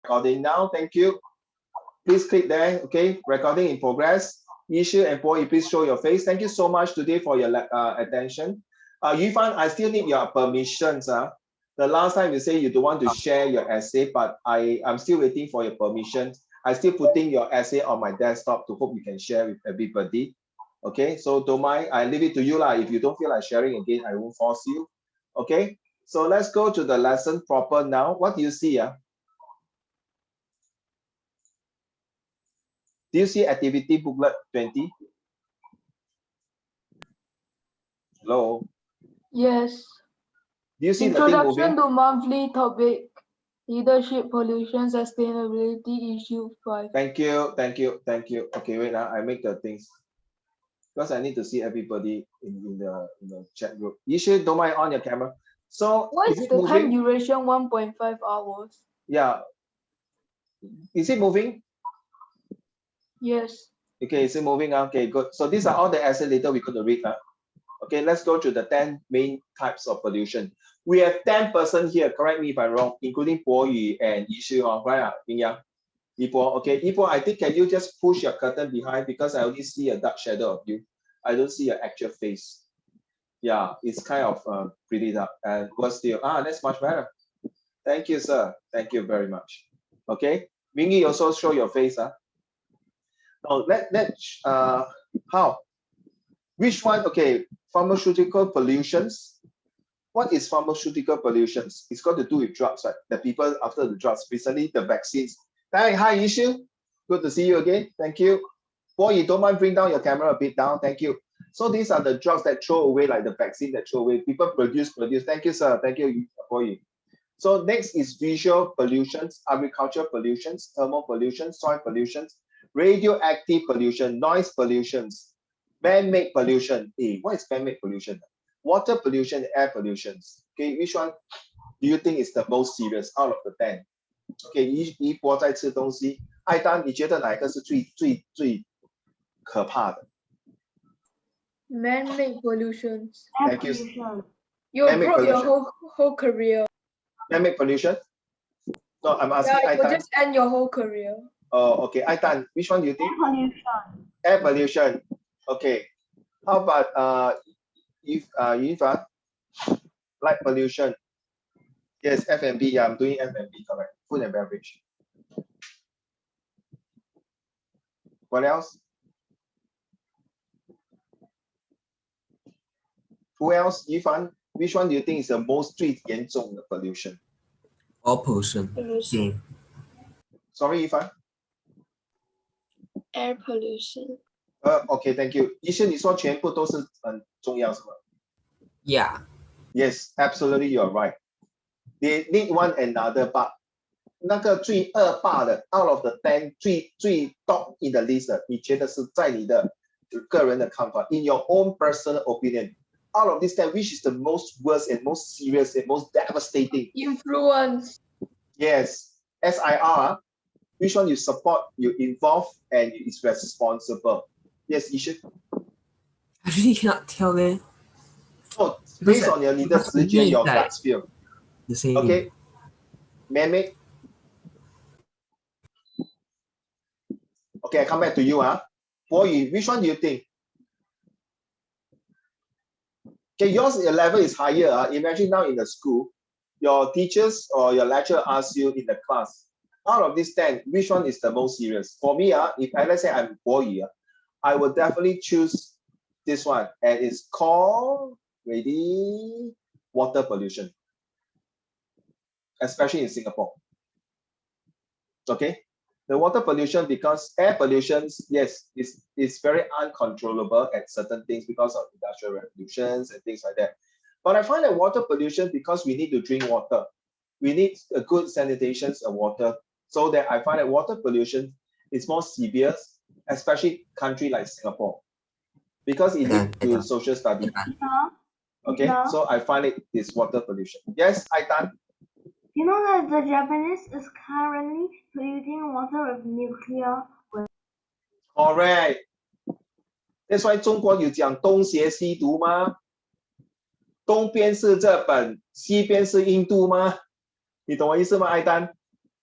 recording now. Thank you. Please click there. Okay, recording in progress. Issue and Boy, please show your face. Thank you so much today for your attention. Yifan, I still need your permissions. The last time you say you don't want to share your essay, but I'm still waiting for your permission. I'm still putting your essay on my desktop to hope you can share with everybody. Okay, so don't mind, I leave it to you. If you don't feel like sharing again, I won't force you. Okay, so let's go to the lesson proper now. What do you see? Do you see activity booklet 20? Hello? Yes. Do you see the thing moving? Introduction to monthly topic, leadership, pollution, sustainability, issue 5. Thank you, thank you, thank you. Okay, wait now, I make the things. Because I need to see everybody in the chat group. You should don't mind on your camera. So What is the moving? time duration? 1.5 hours. Yeah. Is it moving? Yes. Okay, is it moving? Okay, good. So these are all the essays later we're going to read. Okay, let's go to the 10 main types of pollution. We have 10 persons here, correct me if I'm wrong, including Bo Yu and Yishu, right? Mingyang. Ipo, okay, Ipo, I think can you just push your curtain behind because I only see a dark shadow of you. I don't see your actual face. Yeah, it's kind of pretty dark. And what's still, that's much better. Thank you, sir. Thank you very much. Okay, Mingy also show your face. Now how? Which one? Okay, pharmaceutical pollutions. What is pharmaceutical pollutions? It's got to do with drugs, right? The people after the drugs, recently the vaccines. Hi, Yishu. Good to see you again. Thank you. Boy, you don't mind bring down your camera a bit down. Thank you. So these are the drugs that throw away, like the vaccine that throw away. People produce. Thank you, sir. Thank you, boy. So next is visual pollutions, agricultural pollutions, thermal pollution, soil pollutions, radioactive pollution, noise pollutions, man-made pollution. Hey, what is man-made pollution? Water pollution, air pollutions. Okay, which one do you think is the most serious out of the 10? Okay, 一波在吃东西，艾丹，你觉得哪一个是最可怕的 Man-made pollutions. Thank you. You broke your whole career. Man-made pollution? No, I'm asking Yeah, you Aitan. just end your whole career. Oh, okay. Aitan, which one do you think? Air pollution. Air pollution. Okay. How about Yifan? Light pollution. Yes, F&B. Yeah, I'm doing F&B, correct. Food and beverage. What else? Who else? Yifan, which one do you think is the most 最严重的 pollution? All pollution. Sorry, Yifan. Air pollution. Okay, thank you. 医生，你说全部都是很重要是吗？ Yeah. Yes, absolutely, you're right. They need one another, but 那个最恶霸的 out of the 10 最 top in the list 的，你觉得是在你的个人的看法 in your own personal opinion, out of this 10, which is the most worst and most serious and most devastating? Influence. Yes, SIR. Which one you support, you involve, and is responsible? Yes, Ishan. I really cannot tell it. So based on your leader 直觉, your gut feel. The same. Okay. Man-made. Okay, I come back to you. Boy, which one do you think? Okay, yours level is higher. Imagine now in the school, your teachers or your lecturer asks you in the class, out of these 10, which one is the most serious? For me, if let's say I'm boy, I will definitely choose this one, and it's called water pollution, especially in Singapore. Okay, the water pollution, because air pollution, yes, is very uncontrollable at certain things because of industrial revolutions and things like that. But I find that water pollution, because we need to drink water, we need a good sanitation of water. So that I find that water pollution is more severe, especially country like Singapore, because it leads to social study. Okay, so I find it is water pollution. Yes, Aitan. You know that the Japanese is currently polluting water with nuclear waste. Correct. That's why 中国有讲东邪西毒吗？东边是日本，西边是印度吗？你懂我意思吗，艾丹？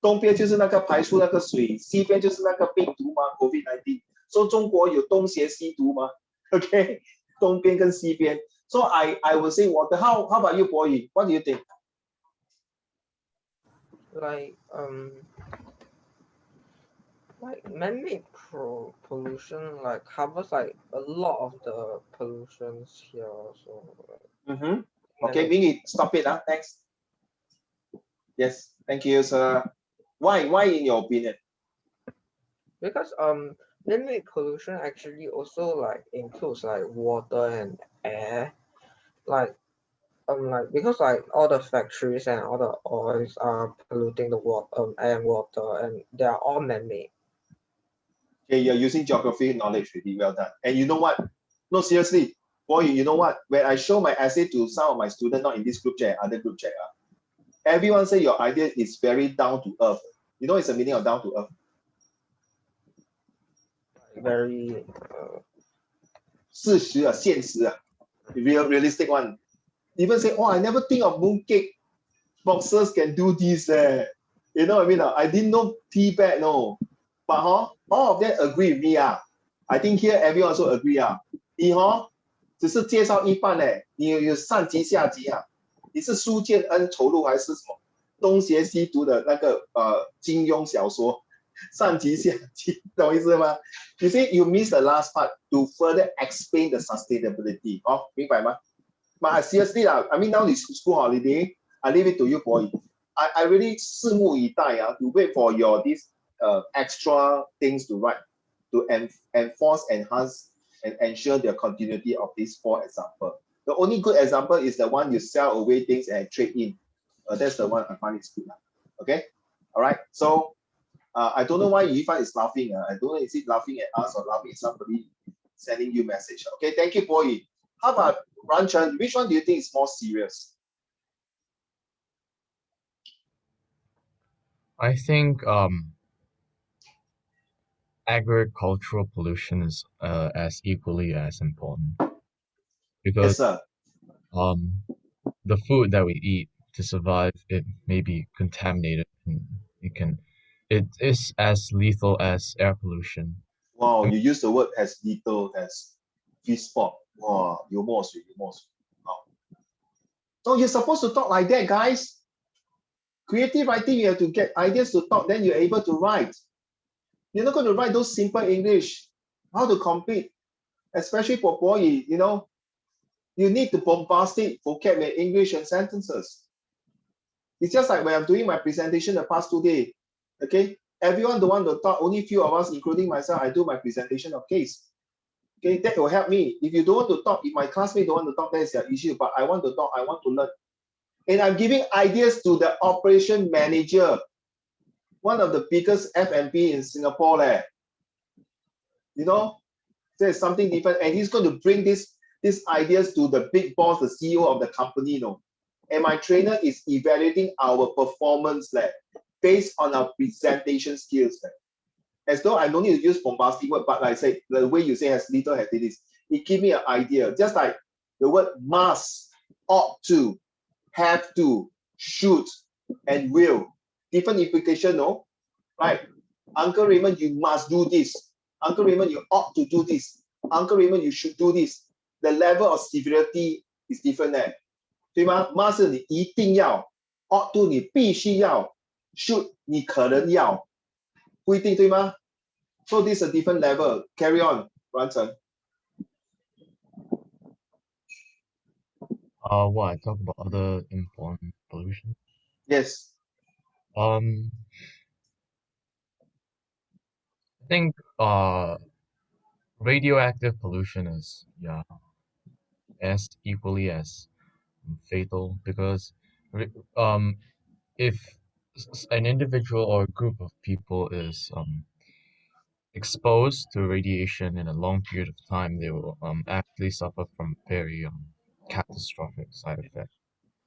东边就是那个排出那个水，西边就是那个病毒嘛 ，COVID-19。所以中国有东邪西毒嘛 ？OK， 东边跟西边。So I will say water. How about you, boy? What do you think? Like man-made pollution like covers like a lot of the pollutions here. So Okay, Mingy, stop it. Next. Yes, thank you, sir. Why in your opinion? Because man-made pollution actually also like includes like water and air, like because like all the factories and all the oils are polluting the water, air and water, and they are all man-made. Okay, you're using geography knowledge really well done. And you know what? No, seriously, boy, you know what? When I show my essay to some of my students, not in this group chat, other group chat, everyone say your idea is very down to earth. You know, it's the meaning of down to earth. Very 事实啊，现实啊 realistic one. Even say, oh, I never think of mooncake boxers can do this. You know what I mean? I didn't know tea bag, no. But all of them agree with me. I think here everyone also agree. 你只是介绍一半你有上集下集你是苏建恩仇录还是什么东邪西毒的那个金庸小说上集下集，懂我意思吗？ You see, you miss the last part to further explain the sustainability. 明白吗？ But seriously I mean now it's school holiday. I leave it to you, boy. I really 拭目以待to wait for your this extra things to write to enforce, enhance, and ensure the continuity of these 4 examples. The only good example is the one you sell away things and trade in. That's the one I find is good. Okay, all right. So I don't know why Yifan is laughing. I don't know is it laughing at us or laughing at somebody sending you message. Okay, thank you, boy. How about Ranchan? Which one do you think is more serious? I think agricultural pollution is as equally as important Yes, because sir. The food that we eat to survive, it may be contaminated and it is as lethal as air pollution. Wow, you use the word as lethal as fish spot. Wow, you're more sweet. Wow. So you're supposed to talk like that, guys. Creative writing, you have to get ideas to talk, then you're able to write. You're not going to write those simple English. How to compete, especially for boy, you know, you need the bombastic vocab in English and sentences. It's just like when I'm doing my presentation the past 2 days. Okay, everyone don't want to talk. Only few of us, including myself, I do my presentation of case. Okay, that will help me. If you don't want to talk, if my classmate don't want to talk, that is their issue. But I want to talk. I want to learn. And I'm giving ideas to the operation manager, one of the biggest F&B in Singapore. You know, there's something different, and he's going to bring these ideas to the big boss, the CEO of the company. You know, and my trainer is evaluating our performance based on our presentation skills. As though I don't need to use bombastic word, but like I say, the way you say has little has this, it gives me an idea. Just like the word must, ought to, have to, should, and will. Different implication, no? Right? Uncle Raymond, you must do this. Uncle Raymond, you ought to do this. Uncle Raymond, you should do this. The level of severity is different there. 对吗 ？must 是你一定要 ，ought to 你必须要 ，should 你可能要，不一定对吗 ？So this is a different level. Carry on, Ranson. What I talk about other important pollution. Yes. I think radioactive pollution is as equally as fatal because if an individual or a group of people is exposed to radiation in a long period of time, they will actually suffer from very catastrophic side effects.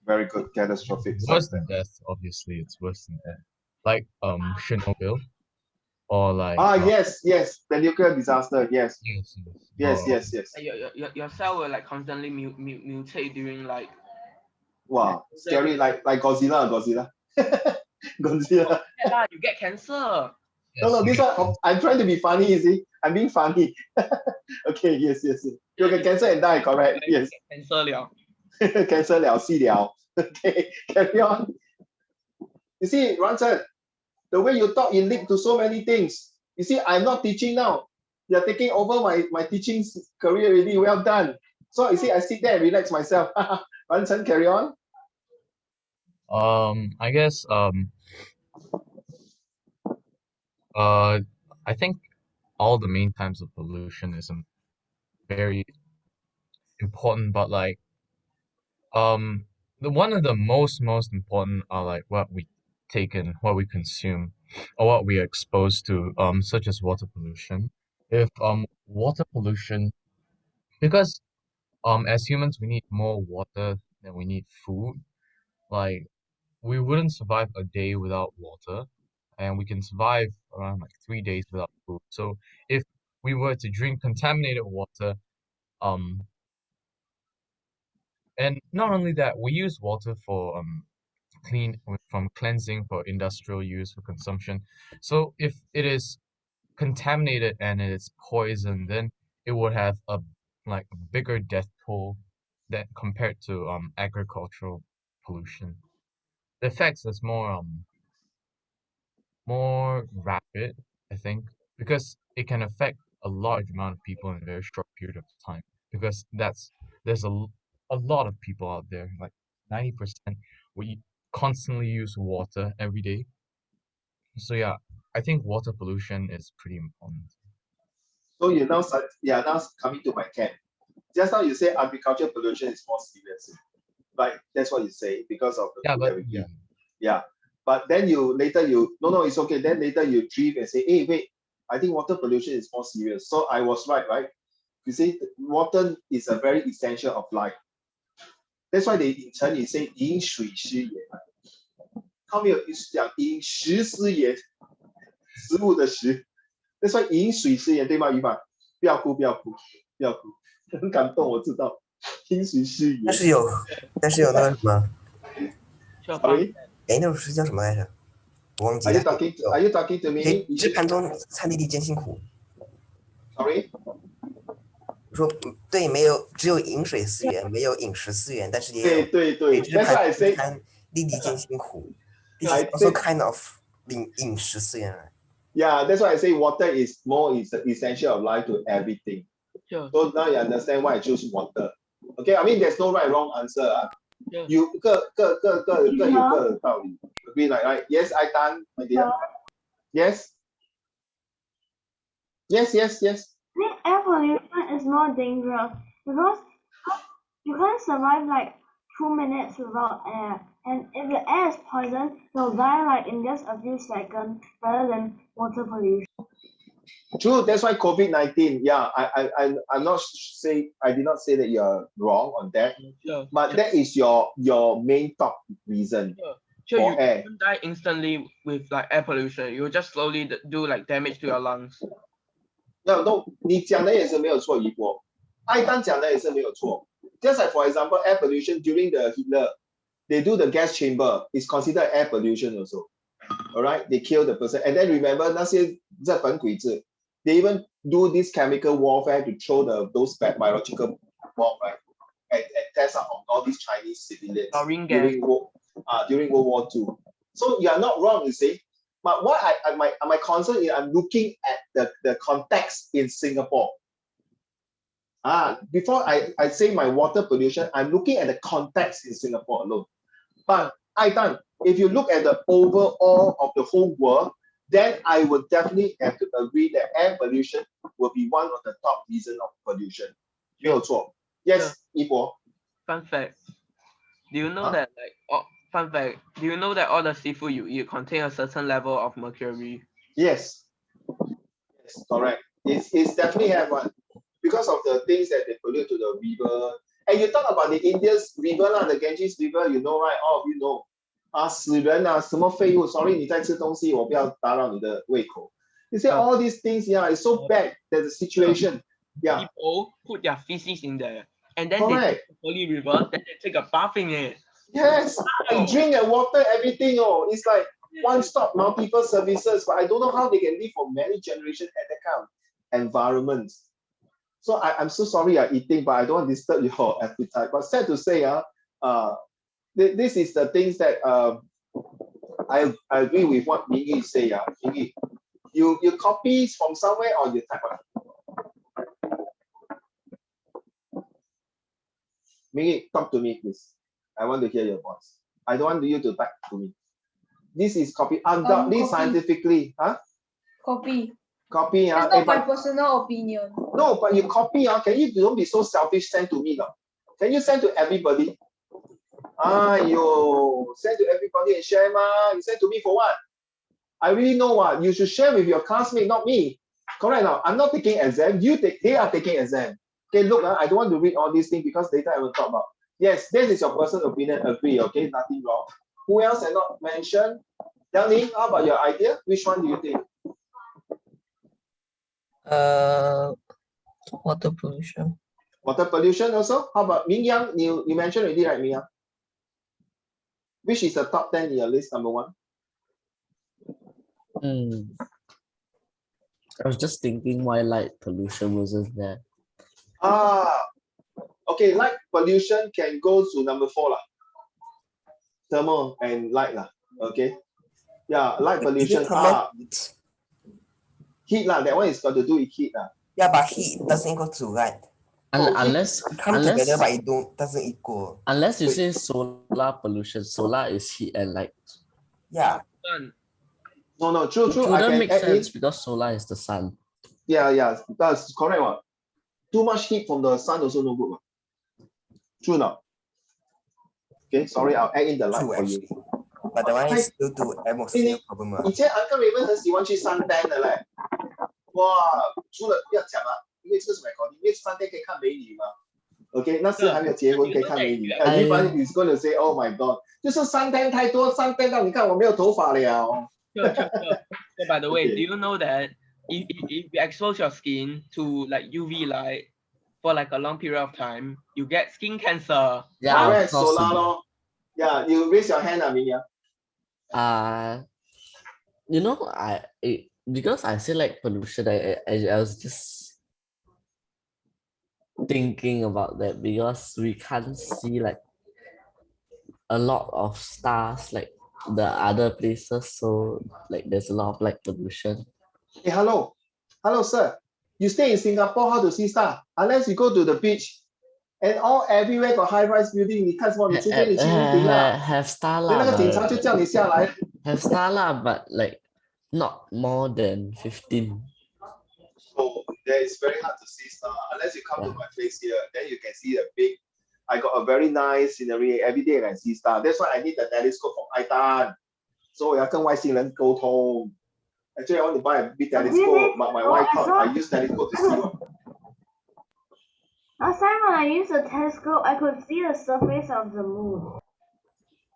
Very good. Catastrophic side Worse than effect. death, obviously, it's worse than death. Like Chernobyl, or like yes, the nuclear disaster. Yes, yes. Your cell will like constantly mutate during like. Wow, scary. Like Godzilla. Consider. You get cancer. No, this one, I'm trying to be funny, you see. I'm being funny. Okay, yes. You get cancer and die, correct? Yes. Cancer 了. Cancer 了, see 了. Okay, carry on. You see, Ranjan, the way you talk, it lead to so many things. You see, I'm not teaching now. You're taking over my teaching career already. Well done. So you see, I sit there and relax myself. Ranjan, carry on. I guess I think all the main types of pollution is very important, but like the one of the most important are like what we take in, what we consume, or what we are exposed to, such as water pollution. If water pollution, because as humans we need more water than we need food. Like we wouldn't survive a day without water, and we can survive around like 3 days without food. So if we were to drink contaminated water, um, and not only that, we use water for from cleansing, for industrial use, for consumption. So if it is contaminated and it is poison, then it would have a like a bigger death toll that compared to agricultural pollution. The effects is more rapid, I think, because it can affect a large amount of people in a very short period of time. Because there's a lot of people out there, like 90%, we constantly use water every day. So yeah, I think water pollution is pretty important. So now coming to my camp. Just now you say agricultural pollution is more serious. Right? That's what you say because of the Yeah, food but that we yeah. eat. Yeah. But then no, it's okay. Then later you drift and say, hey, wait, I think water pollution is more serious. So I was right? You see, water is a very essential of life. That's why they in 成语 say 饮水思源。他们有讲饮食思源，食物的食。That's why 饮水思源，对吗？鱼吧，不要哭，很感动，我知道。饮水思源。但是有那个什么， Sorry， 哎，那首诗叫什么来着？我忘记 Are 了 you talking to me？ 谁知盘中餐，粒粒艰辛苦。 Sorry， 说对，只有饮水思源，没有饮食思源，但是也有对。谁知 That's why I 盘 say 中餐，粒粒艰辛苦。This I is also think- kind of 饮食思源。 Yeah, that's why I say water is the essential of life to everything. Sure. So now you understand why I choose water. Okay, I mean there's no right wrong answer. Yeah. You 各有各的道理。Agree, right? Yes, I done, my dear. Yes. I think air pollution is more dangerous because you can't survive like 2 minutes without air. And if the air is poisoned, you'll die like in just a few seconds rather than water pollution. True, that's why COVID-19. Yeah, I'm not say I did not say that you're wrong on that, Sure. but that is your main top reason. Sure, for you air. don't die instantly with like air pollution. You will just slowly do like damage to your lungs. No, 你讲的也是没有错，一波。艾丹讲的也是没有错。Just like for example, air pollution during the Hitler, they do the gas chamber is considered air pollution also. All right, they kill the person, and then remember 那些日本鬼子 they even do this chemical warfare to throw those biological bomb, right? And test out on all these Chinese civilians during World War II. So you are not wrong, you see. But what my concern is I'm looking at the context in Singapore. Before I say my water pollution, I'm looking at the context in Singapore alone. But if you look at the overall of the whole world, then I would definitely have to agree that air pollution will be one of the top reasons of pollution. 没有错. Yes, 一博. Fun fact. Do you know that fun fact, do you know that all the seafood you eat contain a certain level of mercury? Yes, correct. It's definitely have one because of the things that they pollute to the river. And you talk about the India's river, the Ganges River, you know, right? All of you know. 死人什么废物 Sorry, 你在吃东西，我不要打扰你的胃口。You say all these things, yeah, it's so bad that the situation. Yeah. People put their feces in there, and then Correct. they take the holy river, then they take a bath in it. Yes, I drink the water, everything. It's like one-stop multiple services, but I don't know how they can live for many generations at that kind of environment. So I'm so sorry you're eating, but I don't want to disturb your appetite. But sad to say, this is the things that I agree with what Mingy say. Mingy, you copy from somewhere or you type out? Mingy, talk to me, please. I want to hear your voice. I don't want you to type to me. This is copy undoubtedly copy. scientifically, huh? Copy. Copy, It's not my personal opinion. no, but you copy, can you don't be so selfish, send to me now. Can you send to everybody? You send to everybody and share, you send to me for what? I really know what you should share with your classmate, not me. Correct now. I'm not taking exam. They are taking exam. Okay, look, I don't want to read all these things because later I will talk about. Yes, this is your personal opinion. Agree, okay, nothing wrong. Who else had not mentioned? Yang Ning, how about your idea? Which one do you think? Water pollution. Water pollution also? How about Ming Yang? You mentioned already, right, Ming Yang? Which is the top 10 in your list, number one? I was just thinking why light pollution wasn't there. Okay, light pollution can go to number 4 lah. Thermal and light lah. Okay. Yeah, light pollution. Heat lah. That one is got to do with heat lah. Yeah, but heat doesn't equal to light. Unless Come together, but it doesn't equal. Unless you say solar pollution, solar is heat and light. Yeah. No, true. It wouldn't make sense because solar is the sun. Yeah, that's correct one. Too much heat from the sun also no good one. True now. Okay, sorry, I'll add in the light for you. But the one is due to atmosphere problem. 以前 Uncle Raymond 很喜欢去山丹的嘞。哇，除了不要讲啊，因为这个是 recording， 因为山丹可以看美女嘛。OK， 那时还没有结婚可以看美女。Everybody is going to say, "Oh my God"， 就是山丹太多，山丹到你看我没有头发了。So by the way, do you know that if you expose your skin to like UV light for like a long period of time, you get skin cancer? Yeah, correct, solar law. Yeah, you raise your hand, Amelia. You know, because I say like pollution, I was just thinking about that because we can't see like a lot of stars like the other places, so like there's a lot of light pollution. Hey, hello, sir. You stay in Singapore, how to see star? Unless you go to the beach, and everywhere got high-rise building. 你看什么？你除非你去屋顶啦。Have star lah. 那个警察就叫你下来。Have star lah, but like not more than 15. So there is very hard to see star unless you come to my place here. Then you can see a big. I got a very nice scenery. Every day I can see star. That's why I need the telescope from Aitan. So 我要跟外星人沟通。Actually, I want to buy a big telescope, but my wife thought I use telescope to see one. Last time when I used a telescope, I could see the surface of the moon.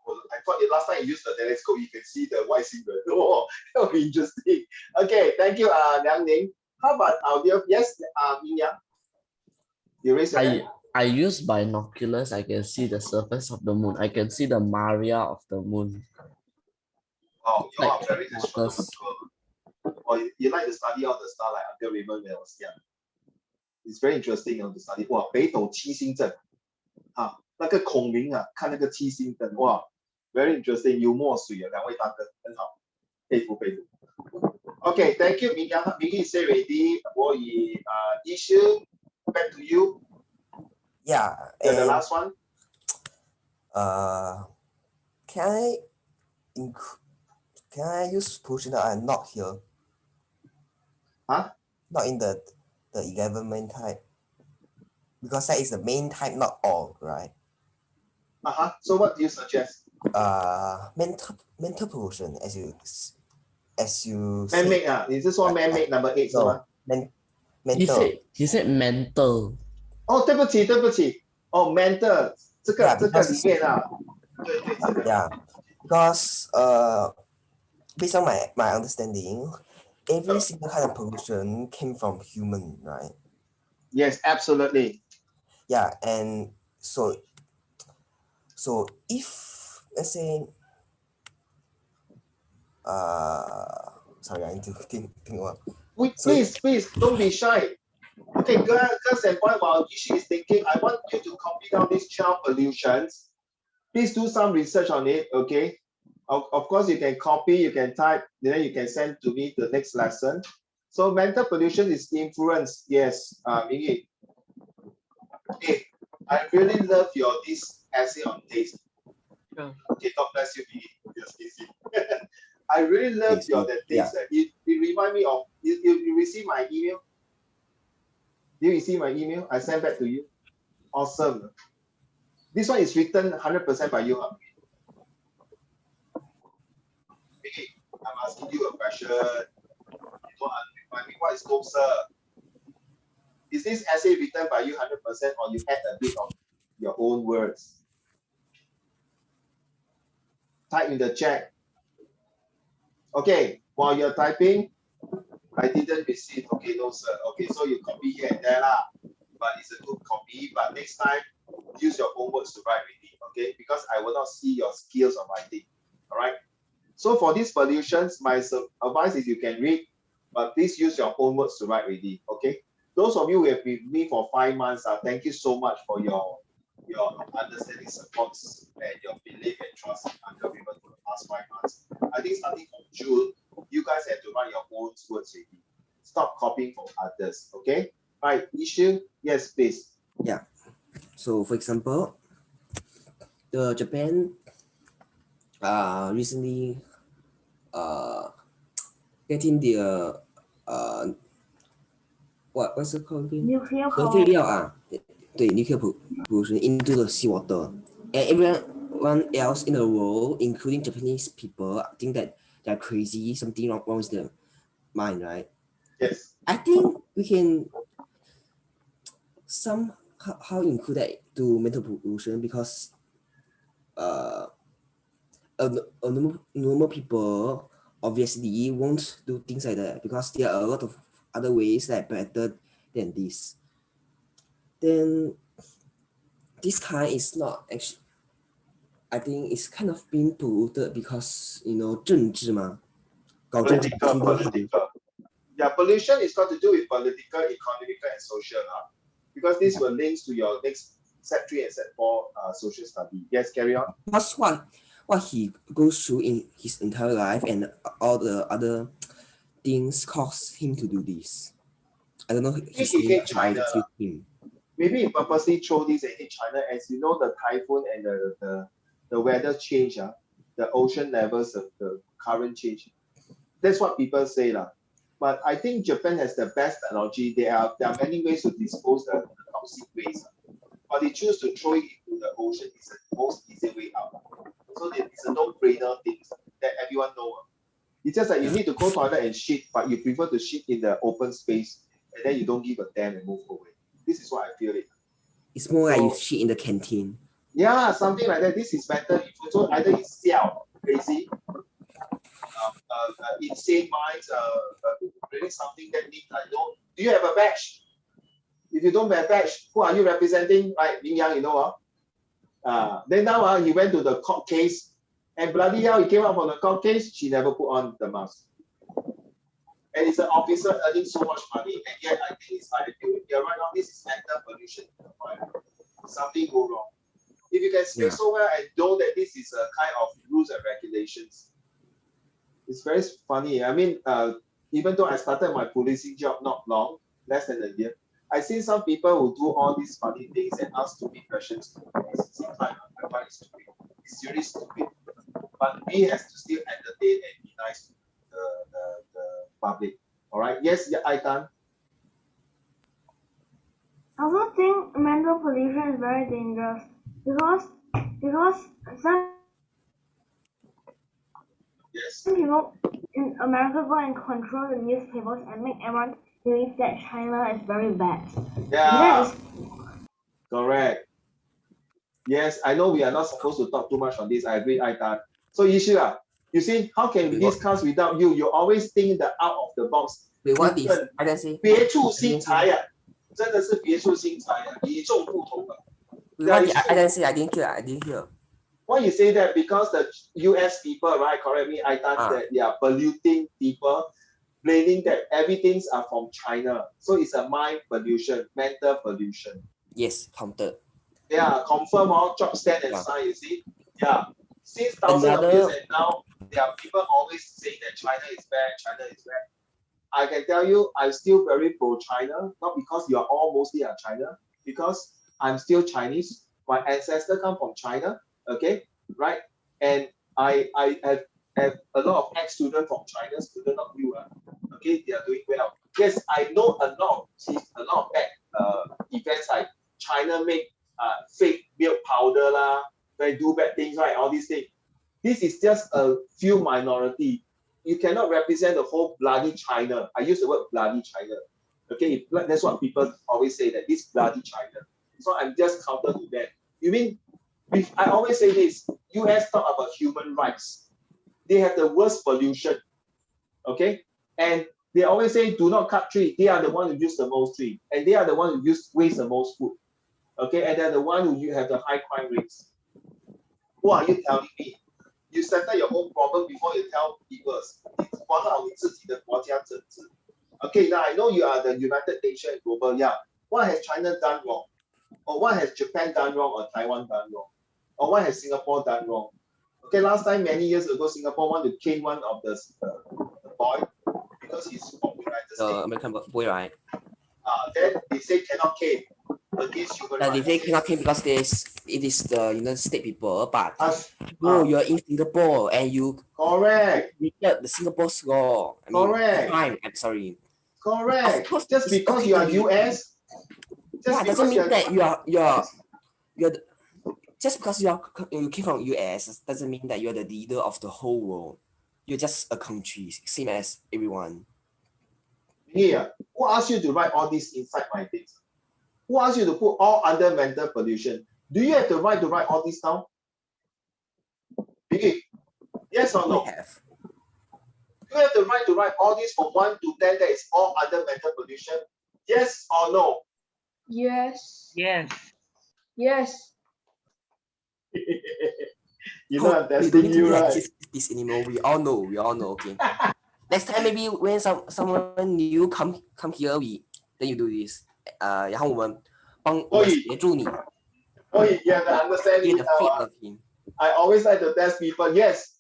I thought last time you used the telescope, you can see the white singer. Oh, that would be interesting. Okay, thank you, Liang Ning. How about our dear? Yes, Ming Yang. You raise your hand. I use binoculars. I can see the surface of the moon. I can see the Maria of the moon. Oh, you like are very astronomical. Or you like to study all the star like Uncle Raymond when I was young. It's very interesting to study. 哇，北斗七星阵，那个孔明看那个七星阵，哇 ，very interesting， 油墨水两位大哥很好，佩服。Okay, thank you, Ming Yang. Ming is ready. 我以issue back to you. Yeah. And the last one. Can I use pollution that are not here? Not in the 11 main type, because that is the main type, not all, right? So what do you suggest? Mental pollution, as you man-made 你是说 man-made number 8 是吗？ mental. He said mental. 哦，对不起。哦 mental 这个里面对这个。Yeah, because based on my understanding, every single kind of pollution came from human, right? Yes, absolutely. Yeah, and so if let's say sorry, I need to think one. Please, don't be shy. Okay, girls and boys, while Ishi is thinking, I want you to copy down these 12 pollutions. Please do some research on it, okay? Of course, you can copy, you can type, then you can send to me the next lesson. So mental pollution is influence. Yes, Mingi. Okay, I really love your this essay on taste. Sure. Okay, God bless you, Mingi. Yes, easy. I really love your that taste. Yeah. It remind me of you receive my email. Do you receive my email? I sent back to you. Awesome. This one is written 100% by you. Hey, I'm asking you a question. You don't remind me. What is no, sir? Is this essay written by you 100% or you add a bit of your own words? Type in the chat. Okay, while you're typing, I didn't receive. Okay, no, sir. Okay, so you copy here and there lah. But it's a good copy. But next time, use your own words to write reading. Okay, because I will not see your skills of writing. All right. So for these pollutions, my advice is you can read, but please use your own words to write reading. Okay. Those of you who have been with me for 5 months, thank you so much for your understanding, supports, and your belief and trust in Uncle Raymond for the past 5 months. I think starting from June, you guys have to write your own words reading. Stop copying from others. Okay. Right. Issue. Yes, please. Yeah. So for example, the Japan recently getting the what's it called again? Nuclear 核 power. 废料啊，对 nuclear pollution into the seawater, and everyone else in the world, including Japanese people, think that they're crazy, something wrong with their mind, right? Yes. I think we can somehow include that to mental pollution because normal people obviously won't do things like that because there are a lot of other ways that are better than this. Then this kind is not actually, I think it's kind of being polluted because, you know, 政治嘛，搞政治 political. Yeah, pollution is got to do with political, economical, and social. Because this will link to your next set 3 and set 4 social study. Yes, carry on. That's what he goes through in his entire life, and all the other things cause him to do this. I don't know his name, but I feel him. Maybe he purposely chose this and hit China. As you know, the typhoon and the weather change, the ocean levels, the current change. That's what people say. But I think Japan has the best technology. There are many ways to dispose the toxic waste. But they choose to throw it into the ocean. It's the most easy way out. So it's a no-brainer thing that everyone knows. It's just like you need to go toilet and shit, but you prefer to shit in the open space, and then you don't give a damn and move away. This is what I feel it. It's more like you shit in the canteen. Yeah, something like that. This is better. If you so either it's siao, crazy, insane minds, really something that needs. I know. Do you have a badge? If you don't have a badge, who are you representing? Right, Ming Yang, you know. Then now he went to the court case, and bloody hell, he came out from the court case. She never put on the mask. And it's an officer earning so much money, and yet I think it's like you're right now. This is mental pollution. Something go wrong. If you can speak so well and know that this is a kind of rules and regulations, it's very funny. I mean, even though I started my policing job not long, less than a year, I've seen some people who do all these funny things and ask stupid questions. Sometimes I find it stupid. It's really stupid. But we have to still entertain and be nice to the public. All right. Yes, Aitan. I also think mental pollution is very dangerous because some people in America go and control the newspapers and make everyone believe that China is very bad. Yeah. Correct. Yes, I know we are not supposed to talk too much on this. I agree, Aitan. So Yishua, you see, how can we discuss without you? You always think the out of the box. Wait, what is I can say? 别出心裁呀，真的是别出心裁呀，与众不同啊。What did I can say? I didn't hear. Why you say that? Because the US people, right? Correct me, I thought that they are polluting people, blaming that everything's are from China. So it's a mind pollution, mental pollution. Yes, counted. Yeah, confirm all job stand and sign, you see? Yeah. Since thousands of years and now, there are people always saying that China is bad, China is bad. I can tell you, I'm still very pro-China, not because you are all mostly are China, because I'm still Chinese. My ancestors come from China, okay, right? And I have a lot of ex-students from China, student not you, okay, they are doing well. Yes, I know a lot of bad events like China make fake milk powder lah, they do bad things, right? All these things. This is just a few minority. You cannot represent the whole bloody China. I use the word bloody China. Okay, that's what people always say, that this bloody China. So I'm just counter to that. You mean, I always say this, US talk about human rights. They have the worst pollution. Okay, and they always say do not cut tree. They are the one who use the most tree, and they are the one who waste the most food. Okay, and they're the one who have the high crime rates. What are you telling me? You settle your own problem before you tell people. Okay, now I know you are the United Nations Global. Yeah, what has China done wrong? Or what has Japan done wrong, or Taiwan done wrong? Or what has Singapore done wrong? Okay, last time, many years ago, Singapore wanted to cane one of the boy because he's from the United States. American boy, right? Then they say cannot cane against human rights. They say cannot cane because it is the United States people, but you're in Singapore and you correct the Singapore law. Correct. I'm sorry. Correct. Just because you are US, doesn't mean that you're just because you came from US doesn't mean that you're the leader of the whole world. You're just a country, same as everyone. Yeah. Who asked you to write all this inside my things? Who asked you to put all under mental pollution? Do you have the right to write all this down? Yes or no? Have. You have the right to write all this from 1 to 10 that is all under mental pollution? Yes or no? Yes. Yes. Yes. You know I'm we don't testing need you, to right? this anymore. We all know. Okay. Next time maybe when someone new come here, then you do this. 然后我们协助你。You have to understand it now. I always like to test people. Yes,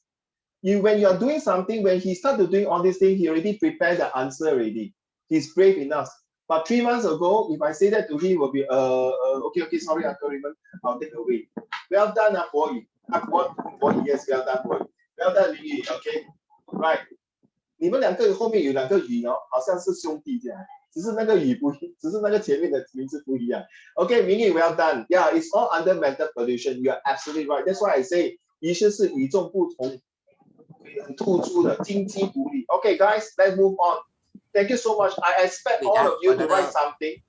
when you are doing something, when he started doing all these things, he already prepared the answer already. He's brave enough. But 3 months ago, if I say that to him, he will be okay, sorry, Uncle Raymond, I'll take away. Well done, boy. Yes, well done, boy. Well done, Ling. Okay, right. 你们两个后面有2个语哦，好像是兄弟这样，只是那个语不一，只是那个前面的名字不一样。Okay, Mingy, well done. Yeah, it's all under mental pollution. You are absolutely right. That's why I say 仪式是与众不同，很突出的，金鸡独立。Okay, guys, let's move on. Thank you so much. I expect all of you to write something.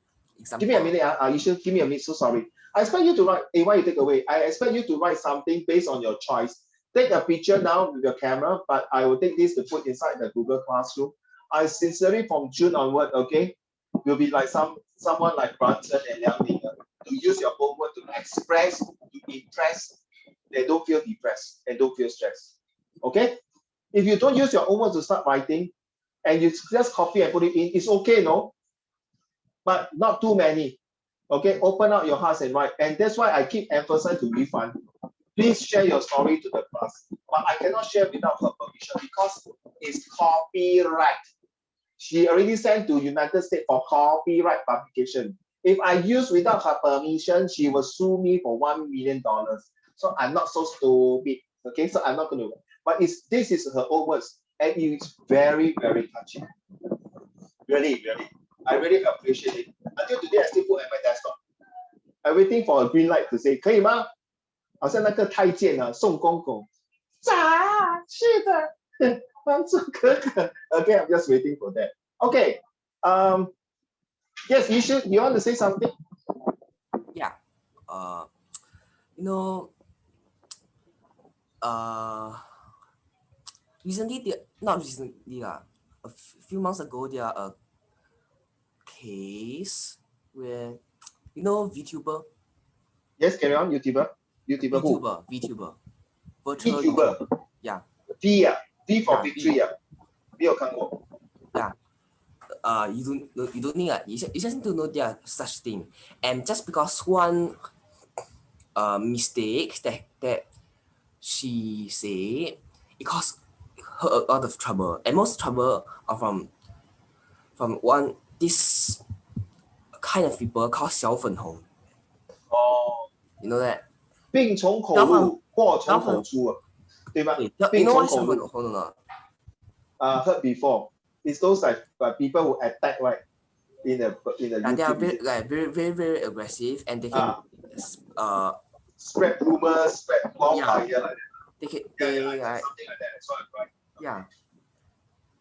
Give me a minute, Yishu, give me a minute. So sorry. I expect you to write. Why you take away? I expect you to write something based on your choice. Take a picture now with your camera, but I will take this to put inside the Google Classroom. I sincerely from June onward, okay, will be like someone like Brunson and Liang Ning to use your homework to express, to impress. They don't feel depressed and don't feel stressed. Okay? If you don't use your homework to start writing and you just copy and put it in, it's okay, no? But not too many. Okay, open up your hearts and write. And that's why I keep emphasizing to refund. Please share your story to the class. But I cannot share without her permission because it's copyright. She already sent to United States for copyright publication. If I use without her permission, she will sue me for $1 million. So I'm not so stupid. Okay, so I'm not going to. But this is her own words. And it's very, very touching. Really, really. I really appreciate it. Until today, I still put it at my desktop. I'm waiting for a green light to say, 可以吗？好像那个太监啊，宋公公。是的，帮助哥哥。Okay, I'm just waiting for that. Okay. Yes, you want to say something? Yeah. Not recently, a few months ago, there are a case where, VTuber. Yes, carry on, YouTuber. YouTuber who? VTuber. virtual YouTuber YouTuber. Yeah. V 啊 V for Yeah, victory 啊，没有看过。 you don't need you just need to know there are such thing, and just because one mistake that she say, it caused her a lot of trouble, and most trouble are from one this kind of people called 小粉红. 哦， You know that? 病从口入，祸从口出啊，对吧？ You 病 know 从 why 小口入。粉红or not? Heard before. It's those like people who attack right in the They are YouTube. very aggressive, and they can spread rumors, spread wildfire like that. they can Something like that. That's right. yeah.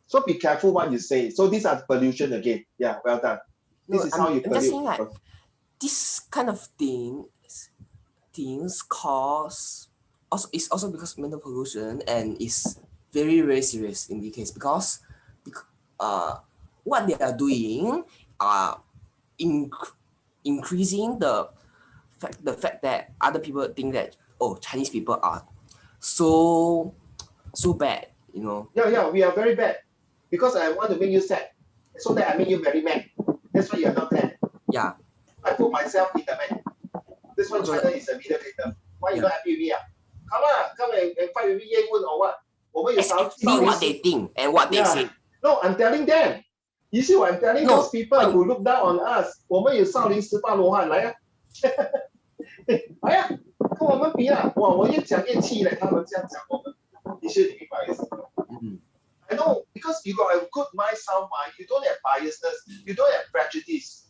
So be careful what you say. So these are pollution again. Yeah, well done. This is how you I'm just saying pollute. like this kind of things cause also it's also because mental pollution, and is very serious in this case because what they are doing are increasing the fact that other people think that, oh, Chinese people are so bad, you know. Yeah, we are very bad because I want to make you sad, so that I make you very mad. That's why you are not there. Yeah. I put myself in the man. That's why China is a mediator. Why you not happy with me? Come and fight with me, Ye Wen or what? Exactly what they think and what they say. No, I'm telling them. You see what I'm telling those people who look down on us. 我们有少林十八罗汉来啊，来啊，跟我们比啊！哇，我越讲越气嘞，他们这样讲我们，你是明白意思吗？ I know, because you got a good mind, sound mind. You don't have biasness. You don't have prejudice.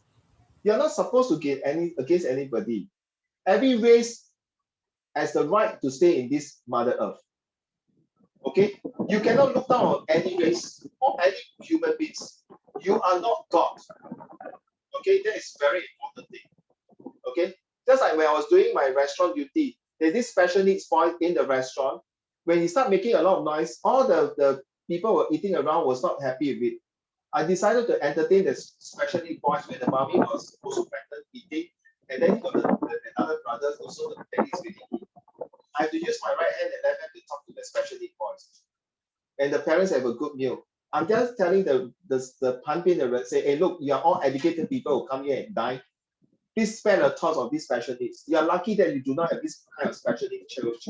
You're not supposed to get against anybody. Every race has the right to stay in this Mother Earth. Okay? You cannot look down on any race or any human beings. You are not God. Okay? That is very important thing. Okay? Just like when I was doing my restaurant duty, there's this special needs boy in the restaurant. When he started making a lot of noise, all the people were eating around was not happy with it. I decided to entertain the special needs boys when the mommy was also pregnant eating, and then got the other brothers also the daddies with eating. I have to use my right hand and left hand to talk to the special needs boys, and the parents have a good meal. I'm just telling the pumping the say, hey, look, you are all educated people who come here and dine. Please spare the thoughts of these special needs. You are lucky that you do not have this kind of special needs children.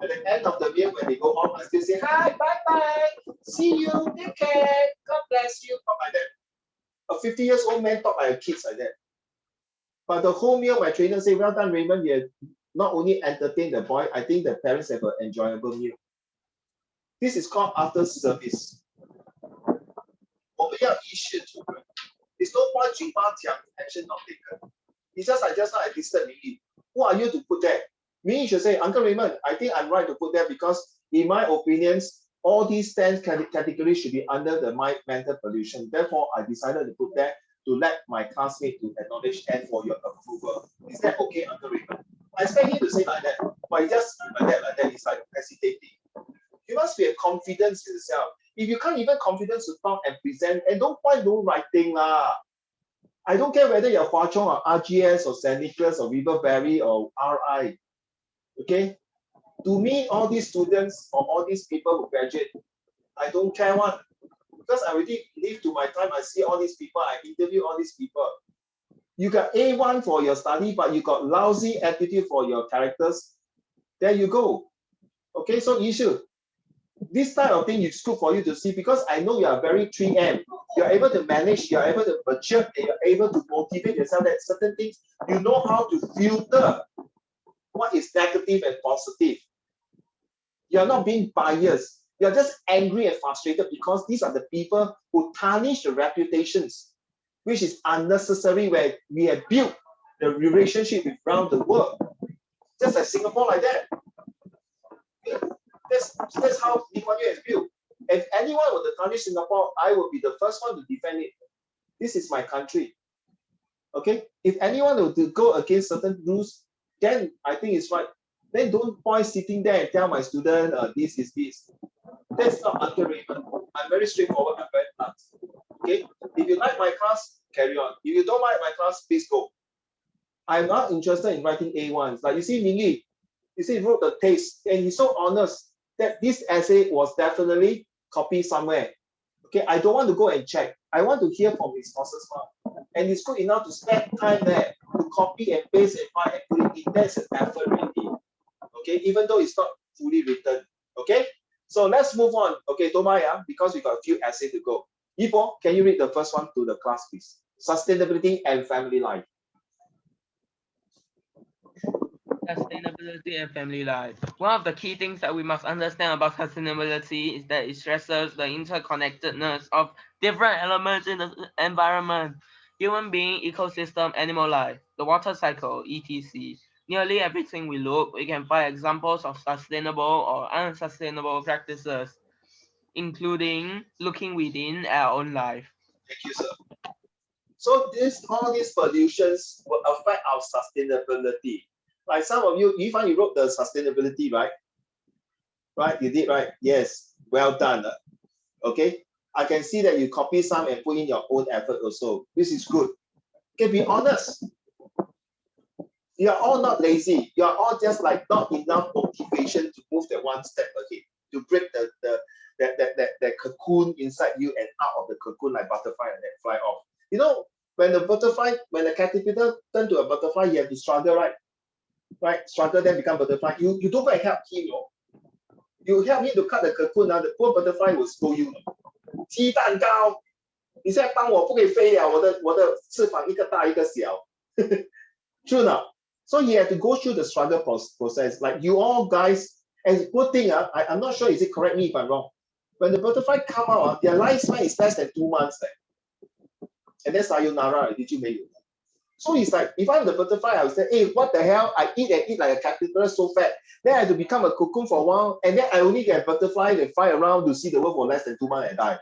At the end of the meal, when they go home, I still say, hi, bye-bye, see you, take care, God bless you, talk like that. A 50-year-old man talk like a kid like that. But the whole meal, my trainer say, well done, Raymond, you not only entertain the boy, I think the parents have an enjoyable meal. This is called after service. 我们要以血助人. It's no point 嘴巴讲 action not taken. It's just like just now I listed Ming. Who are you to put that? Ming should say, Uncle Raymond, I think I'm right to put that because in my opinions, all these 10 categories should be under the mental pollution. Therefore, I decided to put that to let my classmate to acknowledge and for your approval. Is that okay, Uncle Raymond? I expect him to say like that, but he just like that, he's like hesitating. You must be a confidence in yourself. If you can't even confidence to talk and present, and don't point no writing lah. I don't care whether you're Hua Chong or RGS or St. Nicholas or Riverberry or RI. Okay? To me, all these students or all these people who graduate, I don't care one. Because I already live to my time, I see all these people, I interview all these people. You got A1 for your study, but you got lousy attitude for your characters. There you go. Okay, so issue. This type of thing is good for you to see because I know you are very 3M. You're able to manage, you're able to mature, you're able to motivate yourself that certain things, you know how to filter what is negative and positive. You're not being biased. You're just angry and frustrated because these are the people who tarnish the reputations, which is unnecessary where we have built the relationship around the world. Just like Singapore like that. That's how Lee Kuan Yew has built. If anyone were to tarnish Singapore, I will be the first one to defend it. This is my country. Okay? If anyone were to go against certain rules, then I think it's right. Then don't point sitting there and tell my student this is this. That's not Uncle Raymond. I'm very straightforward. I'm very blunt. Okay? If you like my class, carry on. If you don't like my class, please go. I'm not interested in writing A1s. Like you see, Ming Yi, You see, he wrote the taste, and he's so honest that this essay was definitely copied somewhere. Okay, I don't want to go and check. I want to hear from his sources mouth. And it's good enough to spend time there to copy and paste and find and put it in. That's an effort really. Okay, even though it's not fully written. Okay, so let's move on. Okay, Tomaya, because we got a few essays to go. Ipo, can you read the first one to the class, please? Sustainability and family life. Sustainability and family life. One of the key things that we must understand about sustainability is that it stresses the interconnectedness of different elements in the environment. Human being, ecosystem, animal life, the water cycle, etc. Nearly everything we look, we can find examples of sustainable or unsustainable practices, including looking within our own life. Thank you, sir. So all these pollutions will affect our sustainability. Like some of you, Yifan, you wrote the sustainability, right? Right, you did, right? Yes, well done. Okay, I can see that you copy some and put in your own effort also. This is good. Okay, be honest. You are all not lazy. You are all just like not enough motivation to move that one step ahead, to break that cocoon inside you and out of the cocoon like butterfly and then fly off. You know, when the caterpillar turn to a butterfly, you have to struggle, right? Right, struggle then become butterfly. You don't go and help him, you know. You help him to cut the cocoon, now the poor butterfly will scold you. 鸡蛋糕，你现在帮我不可以飞了，我的翅膀一个大一个小。True now. So you have to go through the struggle process. Like you all guys, and good thing, I'm not sure, is it correct me if I'm wrong. When the butterfly come out, their lifespan is less than 2 months. And then sayonara, did you make it? So it's like, if I'm the butterfly, I would say, hey, what the hell? I eat and eat like a caterpillar so fat. Then I have to become a cocoon for a while. And then I only get butterfly and fly around to see the world for less than 2 months and die.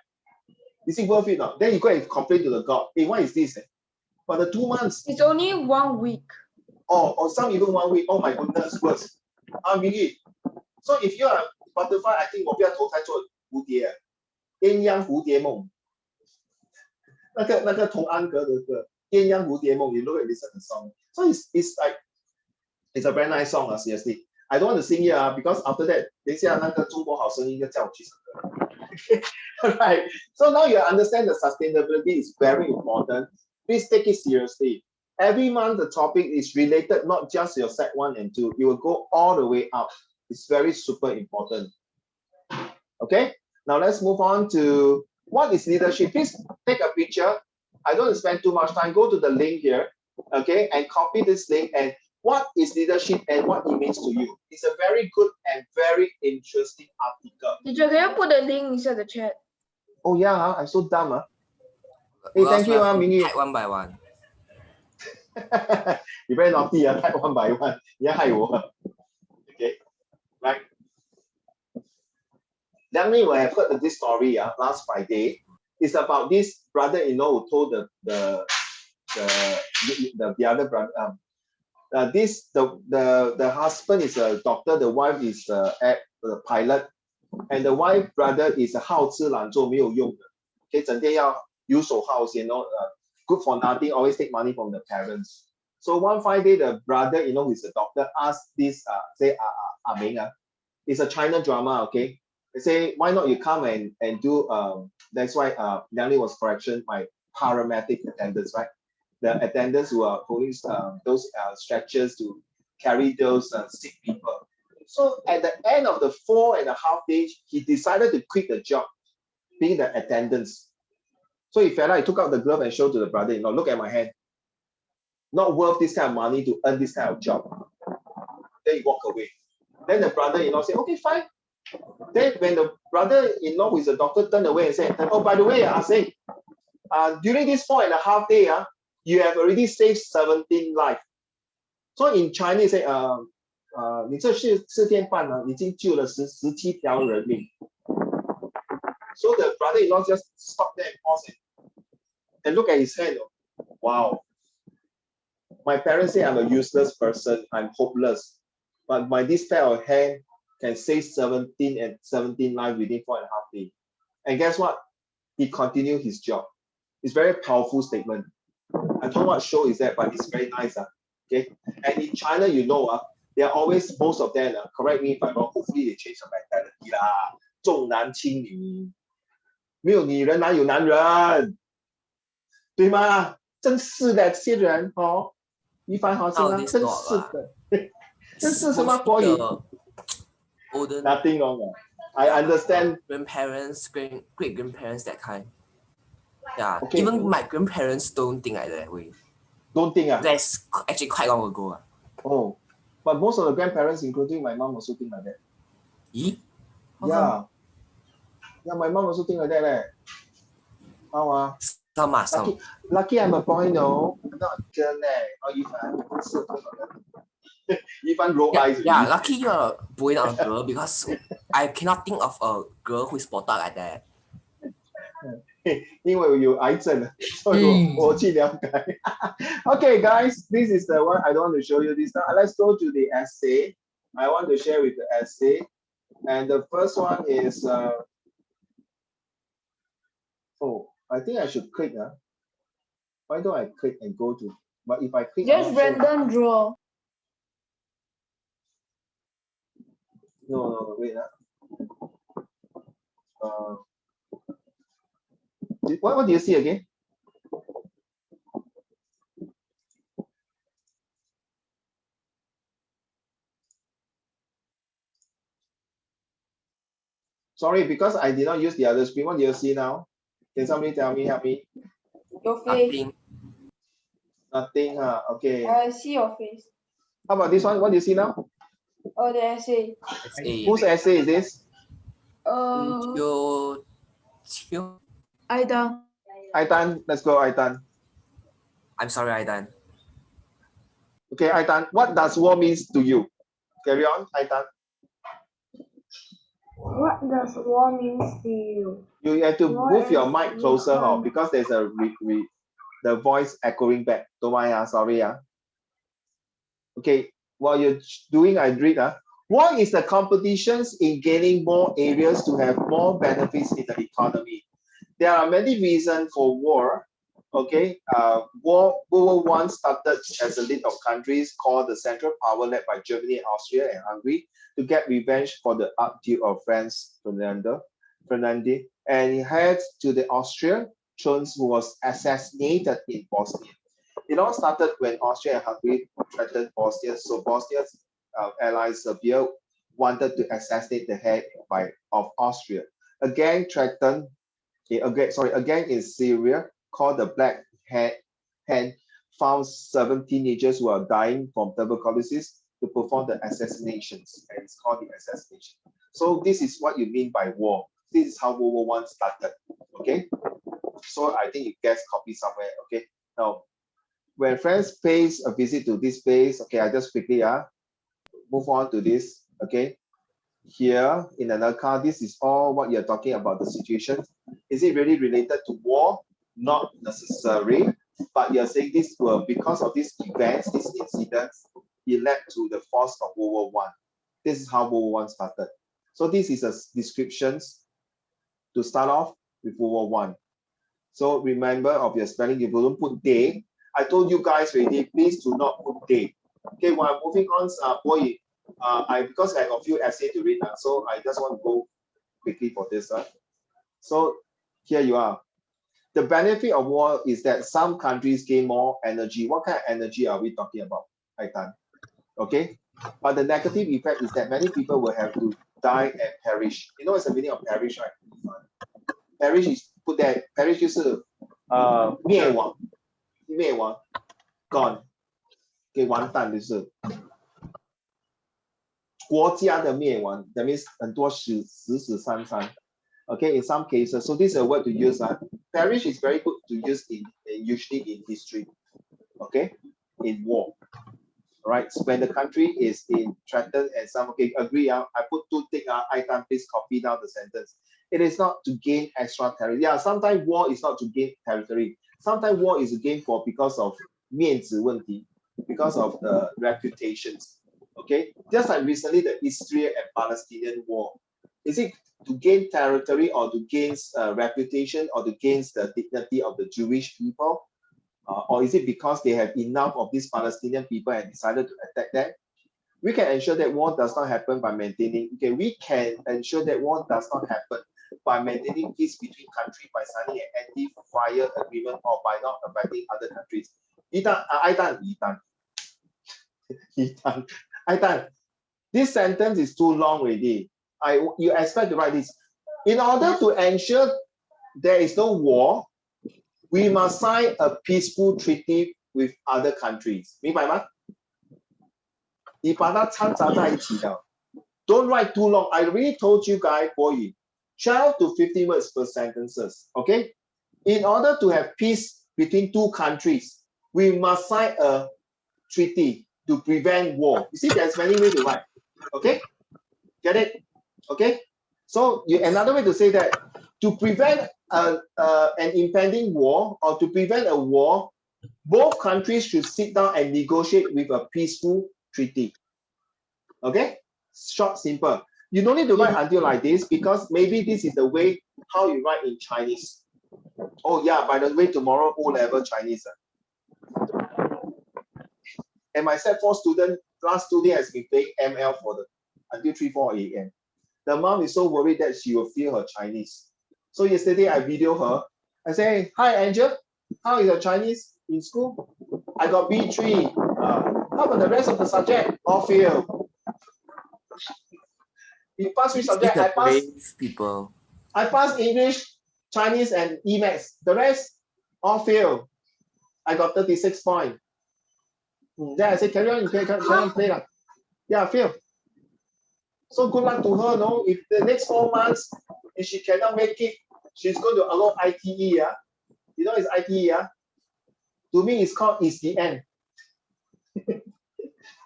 Is it worth it now? Then you go and complain to the God. Hey, what is this? But the 2 months. It's only 1 week. Or some even 1 week. Oh my goodness, worse. Really. So if you are a butterfly, I think 我不要投胎做蝴蝶，鸳鸯蝴蝶梦。那个童安格的歌。鸳鸯蝴蝶梦, you look at this song. So it's like, it's a very nice song, seriously. I don't want to sing here because after that, 等一下那个中国好声音就叫我去唱歌。Right. So now you understand the sustainability is very important. Please take it seriously. Every month the topic is related, not just your set 1 and 2. It will go all the way up. It's very super important. Okay. Now let's move on to what is leadership. Please take a picture. I don't want to spend too much time. Go to the link here, okay, and copy this link and what is leadership and what it means to you. It's a very good and very interesting article. Teacher, can you put the link inside the chat? Oh yeah, I'm so dumb. Hey, thank you, Mingy. Type one by one. You very naughty, type one by one. Yeah, okay, right. Definitely will have heard of this story last Friday. It's about this brother-in-law who told the other brother. The husband is a doctor, the wife is a pilot, and the wife brother is a 好吃懒做没有用的， okay, 整天要游手好闲 good for nothing, always take money from the parents. So one fine day, the brother-in-law who is a doctor asked this Ming, it's a China drama, okay. They say, why not you come and do, that's why Liang was correction, my paramedic attendants, right? The attendants who are holding those stretchers to carry those sick people. So at the end of the 4.5 days, he decided to quit the job, being the attendants. So he felt like he took out the glove and showed to the brother-in-law, look at my hand. Not worth this kind of money to earn this kind of job. Then he walked away. Then the brother-in-law said, okay, fine. Then when the brother-in-law who is a doctor turned away and said, oh, by the way, I say, during this 4.5 days, you have already saved 17 lives. So in Chinese, say, 你这4天半呢，已经救了17条人命. So the brother-in-law just stopped there and paused and look at his hand. Wow. My parents say I'm a useless person. I'm hopeless. But this pair of hand can save 17 lives within 4.5 days. And guess what? He continued his job. It's a very powerful statement. I don't know what show is that, but it's very nice. Okay. And in China, you know, they are always, most of them, correct me if I'm wrong, hopefully they change the mentality 啦，重男轻女，没有女人哪有男人，对吗？真是的，这些人哦，一帆好是吗？ Nowadays 真 not 是 lah. 的，真 It's 是什么 mostly 国语 the older？Nothing wrong. I understand. grandparents, great grandparents, that kind. Yeah, Okay. even my grandparents don't think like that way. Don't think That's actually quite long ago. Oh, but most of the grandparents, including my mom, also think like that. How Yeah. come? Yeah, my mom also think like that. Leh. How Some some. Lucky I'm a boy, no. I'm not a girl, leh. Oh, Ifan roll eyes. Yeah, lucky you're a boy, not a girl, because I cannot think of a girl who is spotted like that. 因为我有癌症，所以我去了解。Okay, guys, this is the one I don't want to show you this now. Let's go to the essay. I want to share with the essay, and the first one is. Oh, I think I should click. Why don't I click and go to? But if I click, Just random draw. No, wait. What do you see again? Sorry, because I did not use the other screen. What do you see now? Can somebody tell me, help me? Your face. Nothing, okay. I see your face. How about this one? What do you see now? Oh, the essay. Whose essay is this? Aidan. Aidan, let's go, Aidan. I'm sorry, Aidan. Okay, Aidan, what does war means to you? Carry on, Aidan. What does war means to you? You have to War move your is mic closer, recon- because there's a the voice echoing back. Don't mind, sorry. Okay, while you're doing, I read. War is the competitions in gaining more areas to have more benefits in the economy. There are many reasons for war. Okay, World War I started as a list of countries called the Central Power led by Germany, Austria, and Hungary to get revenge for the Archduke of France, Ferdinand, and he head to the Austrian throne, who was assassinated in Bosnia. It all started when Austria and Hungary threatened Bosnia, so Bosnia's ally Serbia wanted to assassinate the head of Austria. Again threatened. Again in Syria, called the Black Hand, found 7 teenagers who are dying from tuberculosis to perform the assassinations, and it's called the assassination. So this is what you mean by war. This is how World War I started. Okay, so I think you guys copy somewhere. Okay, now when France pays a visit to this place, okay, I just quickly move on to this. Okay, here in another card, this is all what you're talking about, the situation. Is it really related to war? Not necessary, but you're saying this will, because of these events, these incidents, it led to the force of World War I. This is how World War I started. So this is a descriptions to start off with World War I. So remember of your spelling, you don't put day. I told you guys already, please do not put day. Okay, while moving on, because I have a few essays to read, so I just want to go quickly for this. So here you are. The benefit of war is that some countries gain more energy. What kind of energy are we talking about, Aitan? Okay, but the negative effect is that many people will have to die and perish. You know what's the meaning of perish, right? Perish is put there. Perish 就是灭亡 gone， 给完蛋就是国家的灭亡。That means 很多死伤伤。Okay, in some cases, so this is a word to use. Perish is very good to use usually in history. Okay, in war. Right, so when the country is in threatened and some, okay, agree. I put 2 things. Aitan, please copy down the sentence. It is not to gain extra territory. Yeah, sometimes war is not to gain territory. Sometimes war is to gain because of 面子问题, because of the reputations. Okay, just like recently the Israel and Palestinian war. Is it to gain territory or to gain reputation or to gain the dignity of the Jewish people? Or is it because they have enough of these Palestinian people and decided to attack them? We can ensure that war does not happen by maintaining. Okay, we can ensure that war does not happen by maintaining peace between countries by signing an anti-fire agreement or by not affecting other countries. Aitan, this sentence is too long already. You expect to write this. In order to ensure there is no war, we must sign a peaceful treaty with other countries. 明白吗？你把它掺杂在一起的。Don't write too long. I already told you guys, 国语 12 to 15 words per sentences. Okay? In order to have peace between two countries, we must sign a treaty to prevent war. You see, there's many ways to write. Okay? Get it? Okay? So another way to say that, to prevent an impending war or to prevent a war, both countries should sit down and negotiate with a peaceful treaty. Okay? Short, simple. You don't need to write until like this because maybe this is the way how you write in Chinese. Oh yeah, by the way, tomorrow O-level Chinese. And my set 4 student, last 2 days has been playing ML until 3-4 a.m. The mom is so worried that she will fail her Chinese. So yesterday I video her. I say, hi Angel, how is your Chinese in school? I got B3. How about the rest of the subject? All fail. You pass which subject? I passed English, Chinese, and E-Maths. The rest, all fail. I got 36 points. Then I said, carry on, play. Yeah, fail. So good luck to her, no? If the next 4 months, if she cannot make it, she's going to allow ITE, yeah? You know it's ITE, yeah? To me, it's called It's the End.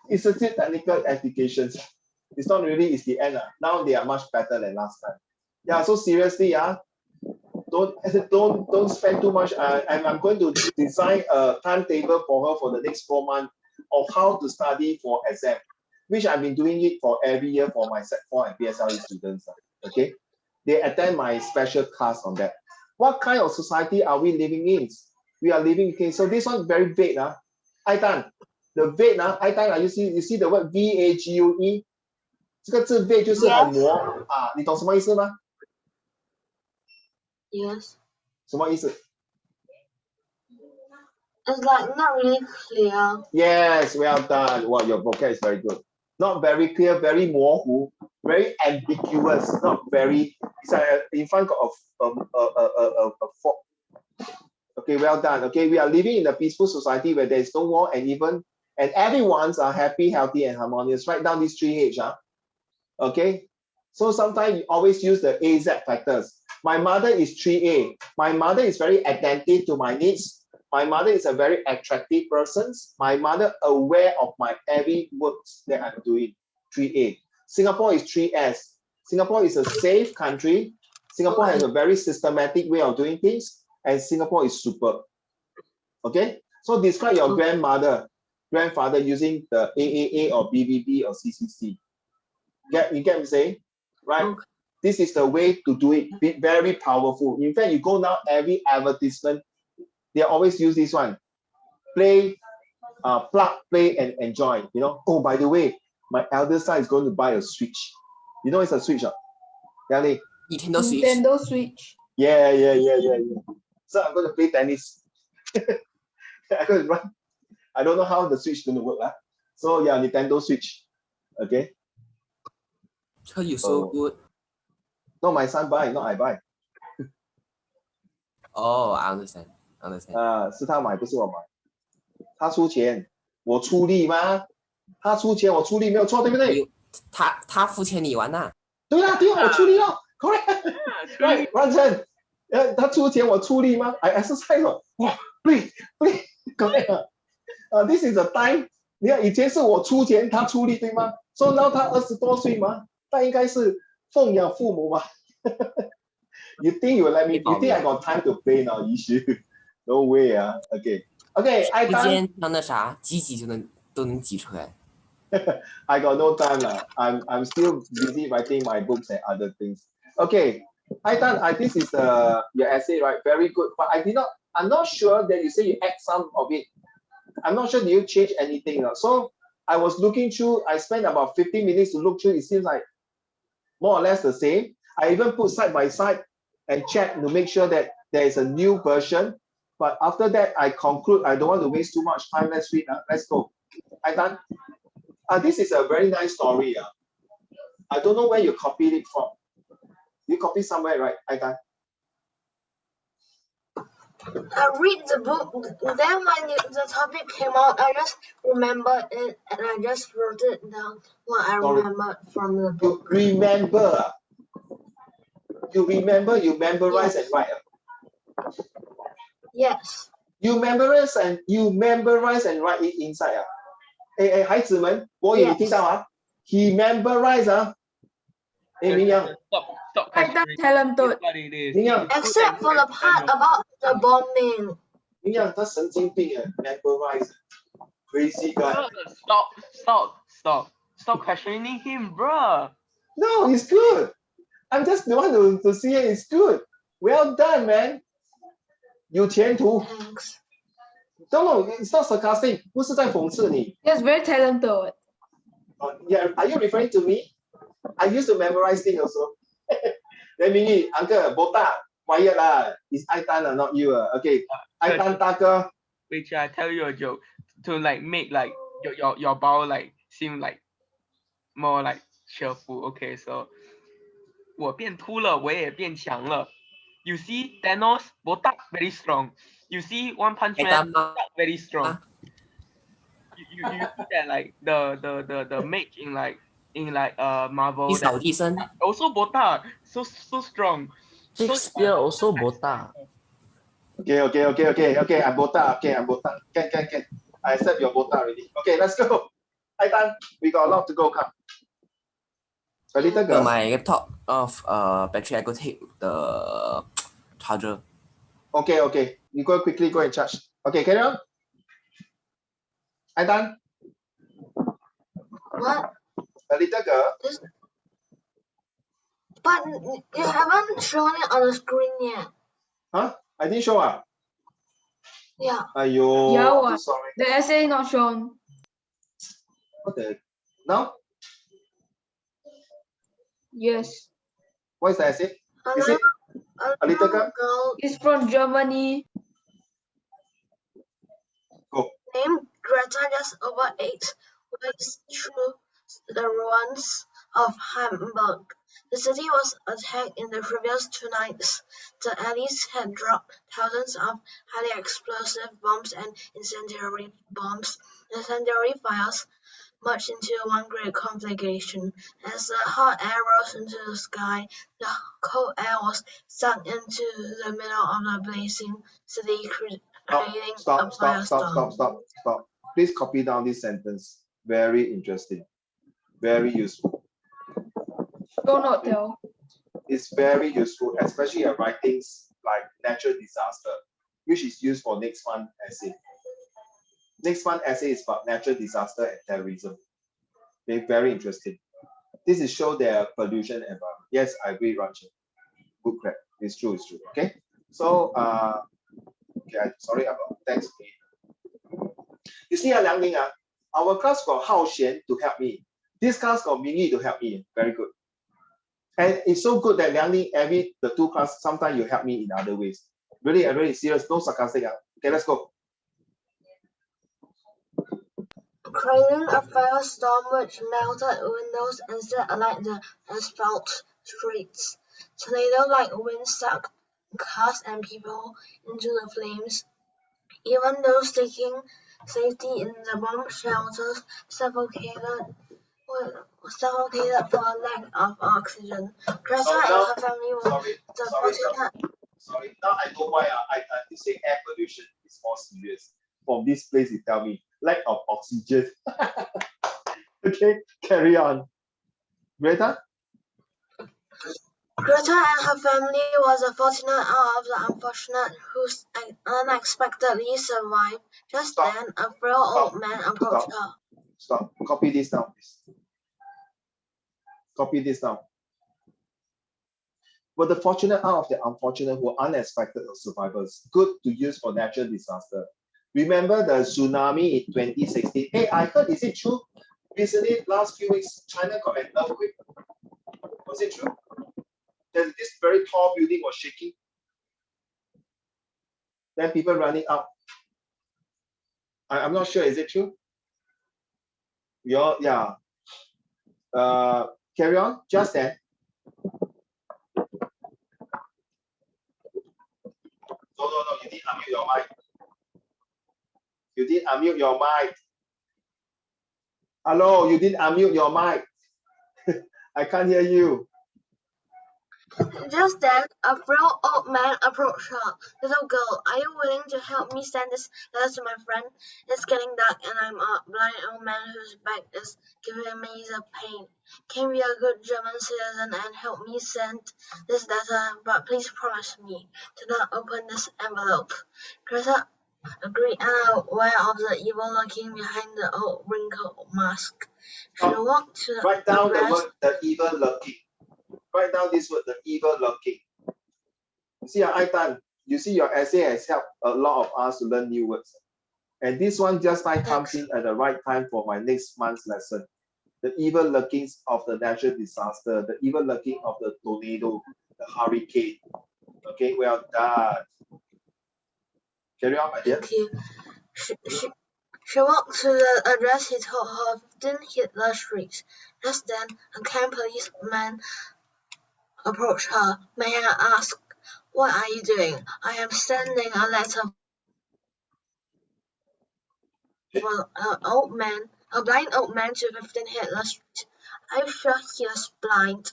It's a technical applications. It's not really It's the End. Now they are much better than last time. Yeah, so seriously, yeah, don't spend too much. I'm going to design a timetable for her for the next 4 months of how to study for exam, which I've been doing it for every year for my Set 4 and PSLE students. Okay, they attend my special class on that. What kind of society are we living in? We are living, okay, so this one very vague. Aitan, the vague, Aitan, you see the word VAGUE? 这个字 vague 就是很模啊，你懂什么意思吗？ Yes. 什么意思？ It's like not really clear. Yes, well done. Wow, your vocab is very good. Not very clear, very 模糊, very ambiguous, not very, it's like in front of a fork. Okay, well done. Okay, we are living in a peaceful society where there is no war and everyone's are happy, healthy, and harmonious. Write down these 3 H. Okay, so sometimes you always use the AZ factors. My mother is 3A. My mother is very attentive to my needs. My mother is a very attractive person. My mother aware of my every works that I'm doing. 3A. Singapore is 3S. Singapore is a safe country. Singapore has a very systematic way of doing things, and Singapore is super. Okay, so describe your grandfather using the AAA or BBB or CCC. You get what I'm saying? Right? Okay. This is the way to do it. Be very powerful. In fact, you go now, every advertisement, they always use this one. Play, plug, play, and enjoy. You know. Oh, by the way, my elder son is going to buy a Switch. You know it's a Switch, Yanni? Nintendo Switch. Yeah. So I'm going to play tennis. I'm going to run. I don't know how the Switch is going to work. So yeah, Nintendo Switch. Okay. How you so good? No, my son buy, not I buy. Oh, I understand. 是他买，不是我买。他出钱，我出力吗？他出钱，我出力，没有错，对不对？他付钱，你玩呐？对啊，我出力哦 ，correct。Right， 完成。他出钱，我出力吗 ？I exercise 了，哇 ，correct。This is the time。你看，以前是我出钱，他出力，对吗？所以now他20多岁嘛，他应该是奉养父母嘛。You think you will let me? You think I got time to play now? You should. No way, Okay. I 时间像那啥，挤都能挤出来。I got no time lah. I'm still busy writing my books and other things. Okay, this is your essay, right? Very good. But I'm not sure that you say you add some of it. I'm not sure do you change anything. So I was looking through, I spent about 15 minutes to look through. It seems like more or less the same. I even put side by side and check to make sure that there is a new version. But after that, I conclude, I don't want to waste too much time. Let's read. Let's go. I done. This is a very nice story. I don't know where you copied it from. You copied somewhere, right? I done. I read the book, then when the topic came out, I just remembered it and I just wrote it down what I remembered from the book. You remember? You remember? You memorize and write. Yes. You memorize and write it inside. 孩子们，国语你听到啊 ？He memorize 啊。明阳 Stop. I don't tell him to. 明阳 Except for the part about the bombing. 明阳他神经病memorize crazy guy. Stop questioning him, bro. No, it's good. I'm just the one to see it. It's good. Well done, man. 有前途。 Thanks. No, it's not sarcastic. 不是在讽刺你。 He's very talented. Yeah, are you referring to me? I used to memorize things also. Then Mingy, uncle, botak, quiet lah. It's Aitan, not you. Okay, Aitan 大哥。 Which I tell you a joke to like make like your bow like seem like more like cheerful. Okay, so 我变秃了，我也变强了。You see Thanos, botak very strong. You see One Punch Man, botak very strong. You see that like the mage in Marvel. 扫地僧 Also botak, so strong. Shakespeare also botak. Okay. I'm botak. Okay, I'm botak. Can. I accept your botak already. Okay, let's go. Aitan, we got a lot to go. Come. A little girl. my laptop of battery, I go take the charger. Okay. You go quickly go and charge. Okay, carry on. Aitan, What? a little girl. But you haven't shown it on the screen yet. Huh? I didn't show up. Yeah. Ayo, Yeah, I'm what? so sorry. The essay not shown. What the? Now? Yes. What is the essay? Is it a little girl? It's from Germany. Go. Named Greta just over 8 weeks through the ruins of Hamburg. The city was attacked in the previous 2 nights. The Allies had dropped thousands of highly explosive bombs and incendiary bombs. The incendiary fires merged into one great conflagration. As the hot air rose into the sky, the cold air was sucked into the middle of the blazing city, creating a firestorm. Stop. Please copy down this sentence. Very interesting. Very useful. Do not tell. It's very useful, especially your writings like natural disaster, which is used for next month essay. Next month essay is about natural disaster and terrorism. They're very interesting. This is show their pollution environment. Yes, I agree, Ranjan. Good crap. It's true. Okay. So okay, sorry about thanks. You see, Liang Ling, our class got Hao Xian to help me. This class got Mingyi to help me. Very good. And it's so good that Liang Ling, the 2 class, sometimes you help me in other ways. Really, I'm really serious. No sarcastic. Okay, let's go. Creating a firestorm which melted windows and set alight the asphalt streets. Tornado-like winds sucked cars and people into the flames. Even those seeking safety in the bomb shelters suffocated for lack of oxygen. Greta and her family were fortunate. Sorry. Now I know why I say air pollution is more serious. From this place, you tell me lack of oxygen. Okay, carry on. Greta? Greta and her family was the fortunate out of the unfortunate who unexpectedly survived. Just then, a frail old man approached her. Stop. Copy this down, please. Copy this down. But the fortunate out of the unfortunate who are unexpected survivors, good to use for natural disaster. Remember the tsunami in 2016? Hey, I heard, is it true? Recently, last few weeks, China got an earthquake. Was it true? That this very tall building was shaking. Then people running out. I'm not sure, is it true? Yeah. Carry on, just then. No, you didn't unmute your mic. You didn't unmute your mic. Hello, you didn't unmute your mic. I can't hear you. Just then, a frail old man approached her. Little girl, are you willing to help me send this letter to my friend? It's getting dark and I'm a blind old man whose back is giving me the pain. Can be a good German citizen and help me send this letter, but please promise me to not open this envelope. Greta agreed, unaware of the evil lurking behind the old wrinkled mask. She walked to the Write down the address. word, the evil lurking. Write down this word, the evil lurking. See, Aitan, you see your essay has helped a lot of us to learn new words. And this one just might comes in at the right time for my next month's lesson. The evil lurkings of the natural disaster, the evil lurking of the tornado, the hurricane. Okay, well done. Carry on, my dear. Thank you. She walked to the address he told her, 15 Hitler Street. Just then, a kind policeman approached her. May I ask, what are you doing? I am sending a letter for a blind old man to 15 Hitler Street. Are you sure he is blind?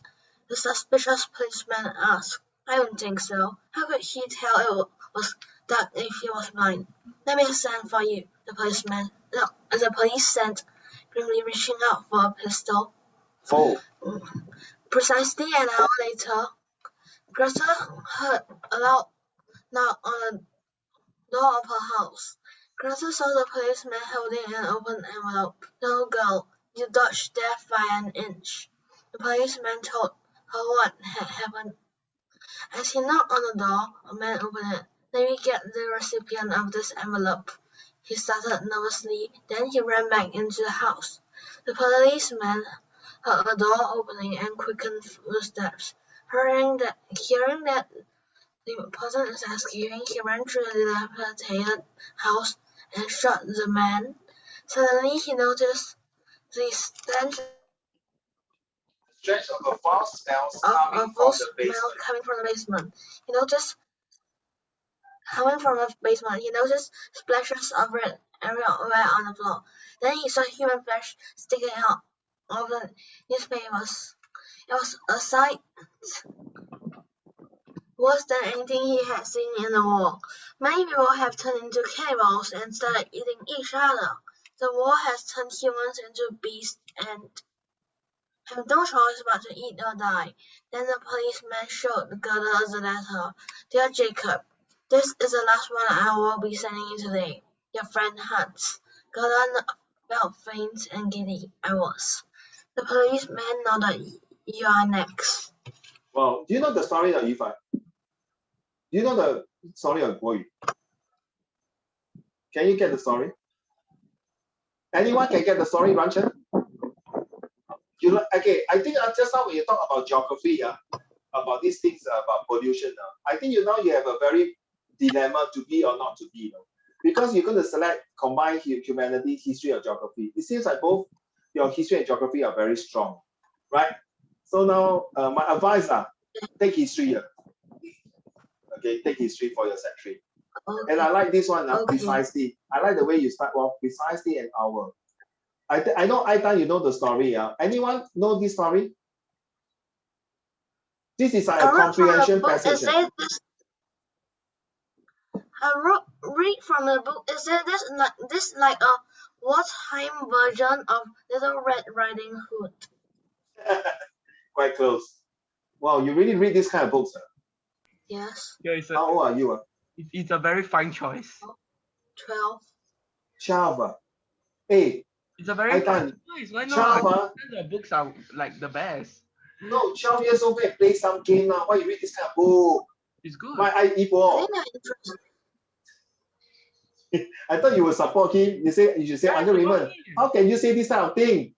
The suspicious policeman asked. I don't think so. How could he tell it was dark if he was blind? Let me send for you, the police said, grimly reaching out for a pistol. Oh. Precisely an hour later, Greta heard a loud knock on the door of her house. Greta saw the policeman holding an open envelope. Little girl, you dodged death by an inch. The policeman told her what had happened. As he knocked on the door, a man opened it. Let me get the recipient of this envelope. He started nervously, then he ran back into the house. The policeman heard a door opening and quickened footsteps. Hearing that the person is escaping, he ran through the dilapidated house and shot the man. Suddenly he noticed the stench of a foul smell coming from the basement. He noticed splashes of red everywhere on the floor. Then he saw human flesh sticking out of the newspapers. It was a sight worse than anything he had seen in the war. Many people have turned into cannibals and started eating each other. The war has turned humans into beasts and have no choice but to eat or die. Then the policeman showed Gerda the letter. Dear Jacob, this is the last one I will be sending you today. Your friend Hans. Gerda felt faint and giddy. I was. The policeman nodded. You are next. Well, do you know the story of Yifan? Do you know the story of Boy? Can you get the story? Anyone can get the story, Ranchen? Okay, I think just now when you talk about geography, about these things, about pollution, I think you have a very dilemma to be or not to be, because you're going to select combine humanities, history, or geography. It seems like both your history and geography are very strong, right? So now my advice, take history. Okay, take history for your set 3. Okay. And I like this one, precisely. I like the way you start off, precisely an hour. I know, Aitan, you know the story. Anyone know this story? This is like a comprehension passage. Read from the book. Is there this like a wartime version of Little Red Riding Hood? Quite close. Wow, you really read this kind of books? Yes. Yeah, how old are you? It's a very fine choice. 12. 12. Hey. It's a very fine choice. Why not? 12. The books are like the best. No, 12 years old, go and play some game now. Why you read this kind of book? It's good. My I thought you would support him. You should say, Yeah, Uncle support Raymond, him. how can you say this kind of thing?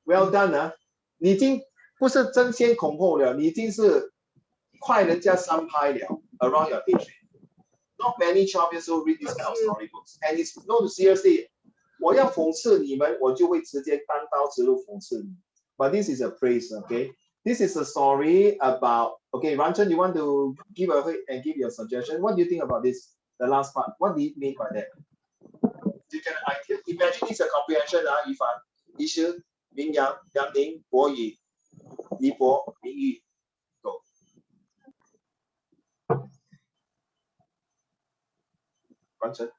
Well done 啊！你已经不是争先恐后了，你已经是快人家3拍了 around your age. Not many child years old read this kind of storybooks, and it's no seriously. 我要讽刺你们，我就会直接单刀直入讽刺你。But this is a praise, okay? This is a story about, okay, Ranchen, you want to give away and give your suggestion? What do you think about this? The last part. What do you mean by that? You can imagine it's a comprehension. Yifan, Yishu, Ming Yang, Yang Ning, Bo Yi, Yi Bo, Ming Yu. Go. Ranchen.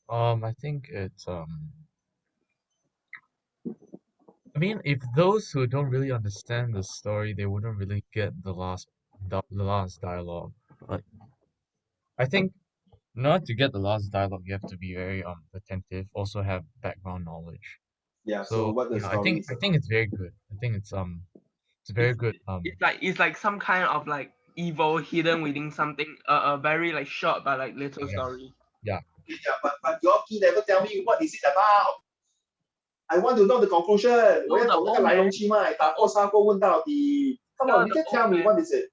I think it's I mean, if those who don't really understand the story, they wouldn't really get the last dialogue. Like, I think not to get the last dialogue, you have to be very attentive, also have background knowledge. Yeah. So So what the yeah, story is I about? think it's very good. I think it's very good. It's like some kind of like evil hidden within something. A very like short but like little Yeah. story. Yeah. Yeah, but your key never tell me what is it about. I want to know the conclusion. 我要懂那个来龙去脉，打破砂锅问到底。Come on, you can tell me what is it.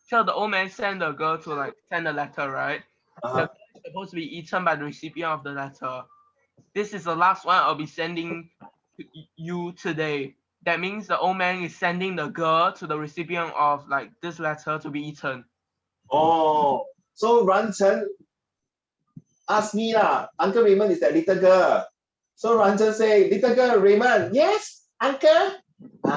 So the old man sent the girl to like send a letter, right? Uh-huh. The girl is supposed to be eaten by the recipient of the letter. This is the last one I'll be sending to you today. That means the old man is sending the girl to the recipient of like this letter to be eaten. Oh, so Ranchen asked me lah. Uncle Raymond is that little girl. So Ranchen say, little girl Raymond, yes, uncle.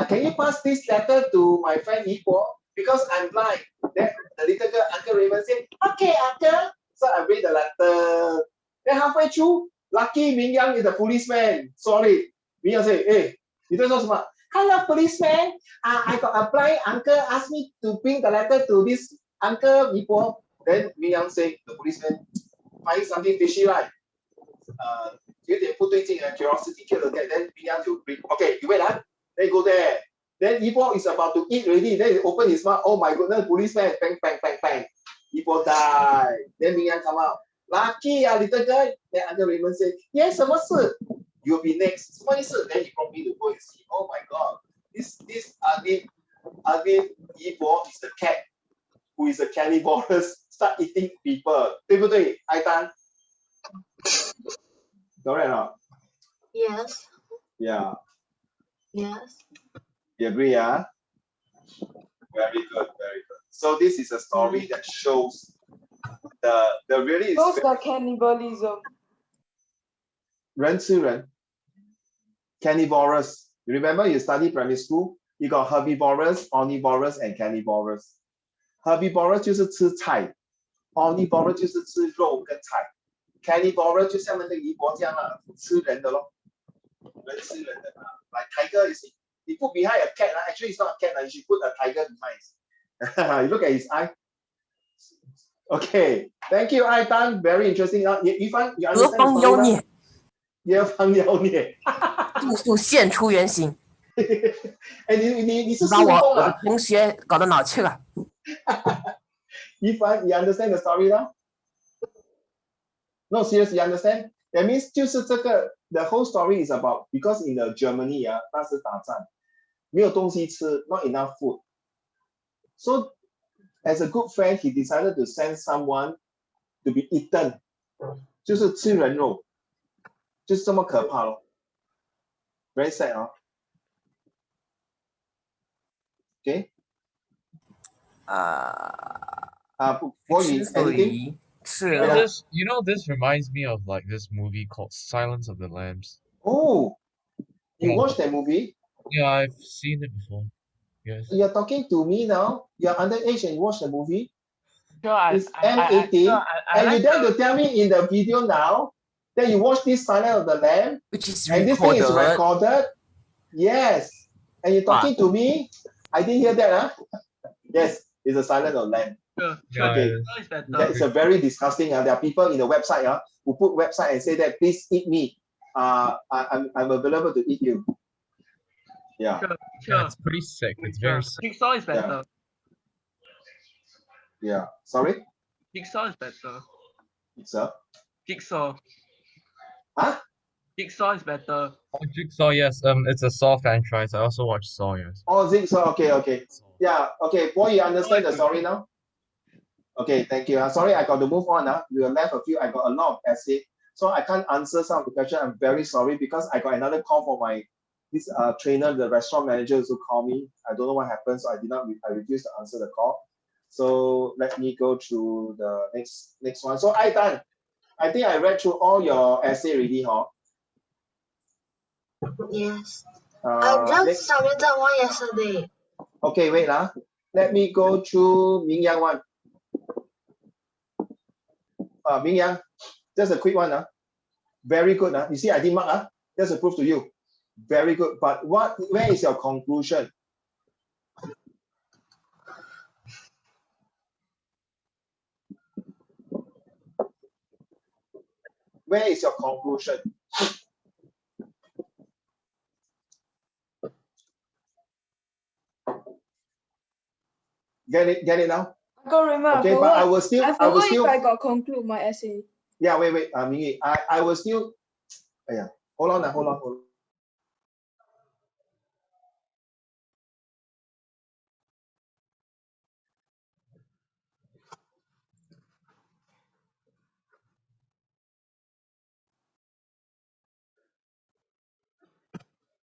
Can you pass this letter to my friend Ipo? Because I'm blind. Then the little girl, Uncle Raymond said, okay, uncle. So I read the letter. Then halfway through, lucky Ming Yang is the policeman. Sorry. Ming Yang say, hey, 你在说什么 Hello, policeman. I got a blind uncle asked me to bring the letter to this uncle Ipo. Then Ming Yang say, the policeman, find something fishy, right? 有点不对劲 curiosity kill the cat. Then Ming Yang to bring, okay, you wait Then go there. Then Ipo is about to eat already. Then he open his mouth. Oh my goodness, policeman. Bang, bang, bang, bang. Ipo die. Then Ming Yang come out. Lucky, little guy. Then Uncle Raymond said, yes, 什么事? You'll be next. 什么意思? Then he brought me to go and see. Oh my God. This ugly Ipo is the cat who is a carnivorous. Start eating people. 对不对, Aitan? Correct or not? Yes. Yeah. Yes. You agree, yeah? Very good, very good. So this is a story that shows the really is Those are cannibalism. 人吃人 carnivorous. You remember you study primary school? You got herbivorous, omnivorous, and carnivorous. Herbivorous 就是吃菜 omnivorous 就是吃肉跟菜 carnivorous 就像那个姨婆这样啦，吃人的咯，人吃人的啦。Like tiger, you put behind a cat, actually it's not a cat, you should put a tiger behind. You look at his eye. Okay, thank you, Aitan. Very interesting. Yifan, you understand the story now? 何方妖孽，速速现出原形！哎，你是把我的孙悟空啊同学搞得脑去了。？Yifan, you understand the story now? No, seriously, you understand? That means 就是这个 the whole story is about because in the Germany 啊，当时打仗没有东西吃 ，not enough food. So as a good friend, he decided to send someone to be eaten， 就是吃人肉，就是这么可怕咯。Very sad 啊。Okay. 国语 anything? 是 You know, this reminds me of like this movie called Silence of the Lambs. Oh, you Yeah. watched that movie? Yeah, I've seen it before. Yes. You're talking to me now. You're underage and you watch the movie. Sure, It's M18, and you dare to tell me in the video now that you watch this Silence of the Lamb, which is and this thing is recorded. recorded. Yes, and you're talking to me. I didn't hear that, huh? Yes, it's a Silence of the Lamb. Sure, Yeah, Okay. it is. That is a very disgusting. There are people in the website who put website and say that please eat me. I'm available to eat you. Yeah. Sure, Yeah, sure. it's pretty sick. It's Sure. very sick. Jigsaw is better. Yeah. Sorry. Jigsaw is better. Jigsaw. Jigsaw. Huh? Jigsaw is better. Oh, Jigsaw, yes. It's a Saw franchise. I also watch Saw, yes. Oh, Jigsaw. Okay, okay. Yeah. Okay. Boy, you understand the Okay. story now? Okay, thank you. Sorry, I got to move on. We have left a few. I got a lot of essay, so I can't answer some of the questions. I'm very sorry because I got another call from my this trainer, the restaurant manager, also called me. I don't know what happened, so I refused to answer the call. So let me go through the next one. So I done. I think I read through all your essay already, huh? Yes. I just submitted one yesterday. Okay, wait lah. Let me go through Ming Yang one. Ming Yang, just a quick one. Very good. You see, I did mark. Just a proof to you. Very good. But where is your conclusion? Where is your conclusion? Get it now? I can't remember. Okay, but I will still. I forgot if I got conclude my essay. Yeah, wait, Mingy. I will still. Yeah, hold on.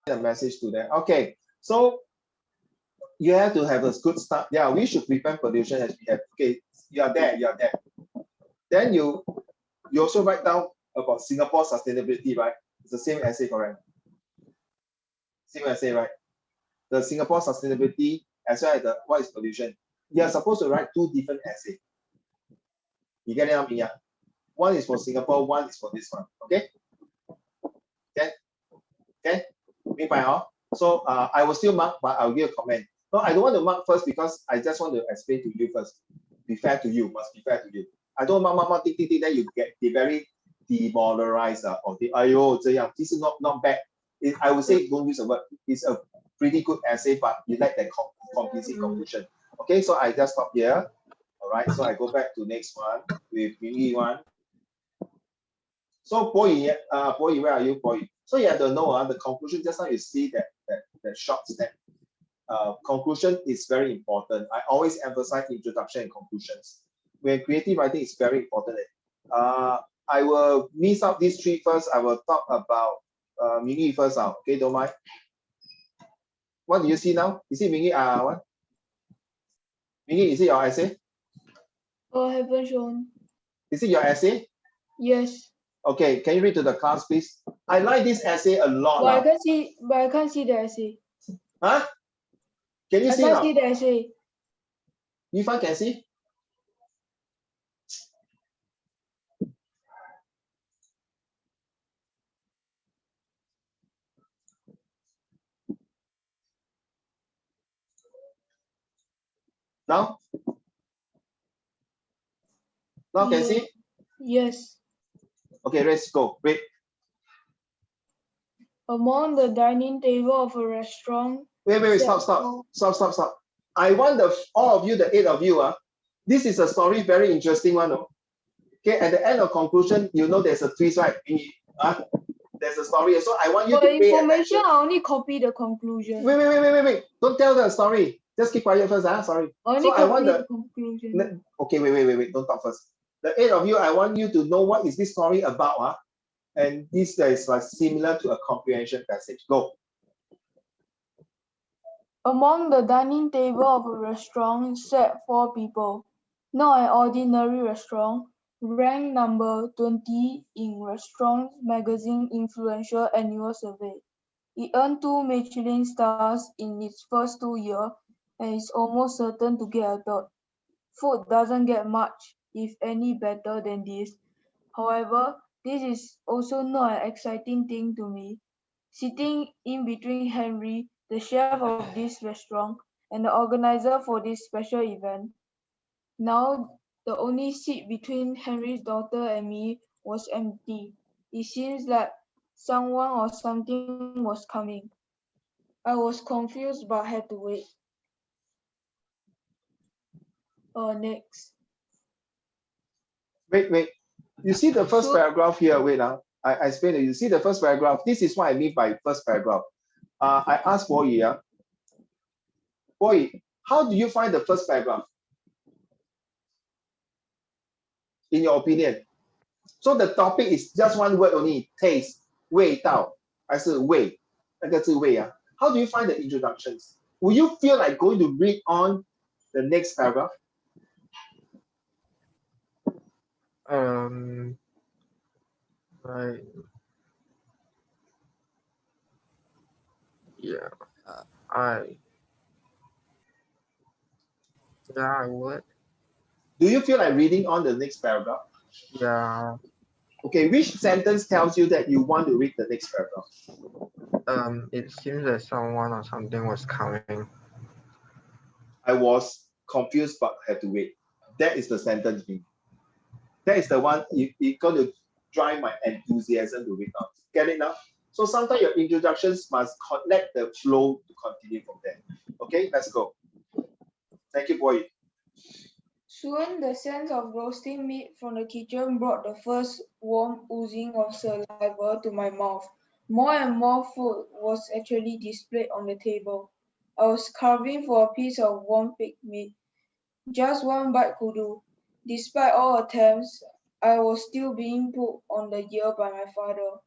A message to them. Okay, so you have to have a good start. Yeah, we should prevent pollution as we have. Okay, you are there. Then you also write down about Singapore sustainability, right? It's the same essay, correct? Same essay, right? The Singapore sustainability as well as the what is pollution. You are supposed to write two different essays. You get it now, Mia? One is for Singapore, one is for this one. Okay? Okay? So I will still mark, but I'll give a comment. No, I don't want to mark first because I just want to explain to you first. Be fair to you, must be fair to you. I don't mark, tick, then you get very demoralized or the ayo, this is not bad. I would say don't use the word. It's a pretty good essay, but you like that completing conclusion. Okay, so I just stop here. All right, so I go back to next one with Mingy one. So Boy, where are you, Boy? So you have to know the conclusion. Just now you see that short step. Conclusion is very important. I always emphasize introduction and conclusions. When creative writing is very important. I will miss out these three first. I will talk about Mingy first. Okay, don't mind. What do you see now? You see Mingy? What? Mingy, is it your essay? Oh, I haven't shown. Is it your essay? Yes. Okay, can you read to the class, please? I like this essay a lot. But I can't see the essay. Huh? Can you see I now? can't see the essay. Yifan can see? Now? Now can see? Yes. Okay, let's go. Wait. Among the dining table of a restaurant. Wait, stop. I want all of you, the 8 of you, this is a story, very interesting one. Okay, at the end of conclusion, you know there's a twist, right? There's a story. So I want you For to pay information, attention. I only copy the conclusion. Wait. Don't tell the story. Just keep quiet first, sorry. Only So I want the conclusion. Okay, wait. Don't talk first. The 8 of you, I want you to know what is this story about, and this is like similar to a comprehension passage. Go. Among the dining table of a restaurant sat 4 people. Not an ordinary restaurant, ranked number 20 in Restaurant Magazine Influential Annual Survey. It earned 2 Michelin stars in its first 2 years and is almost certain to get a third. Food doesn't get much, if any, better than this. However, this is also not an exciting thing to me. Sitting in between Henry, the chef of this restaurant, and the organizer for this special event. Now, the only seat between Henry's daughter and me was empty. It seems like someone or something was coming. I was confused but had to wait. Next. Wait. You see the first So- paragraph here. Wait now. I explain to you. See the first paragraph. This is what I mean by first paragraph. I asked Boy, Boy, how do you find the first paragraph? In your opinion? So the topic is just one word only, taste, 味道, 还是味, 那个字味啊. How do you find the introductions? Will you feel like going to read on the next paragraph? Right. Yeah. I would. Do you feel like reading on the next paragraph? Yeah. Okay, which sentence tells you that you want to read the next paragraph? It seems that someone or something was coming. I was confused but had to wait. That is the sentence. That is the one it's going to drive my enthusiasm to read on. Get it now? So sometimes your introductions must connect the flow to continue from there. Okay, let's go. Thank you, Boy. Soon the scent of roasting meat from the kitchen brought the first warm oozing of saliva to my mouth. More and more food was actually displayed on the table. I was carving for a piece of warm pig meat. Just one bite could do. Despite all attempts, I was still being put on the ear by my father.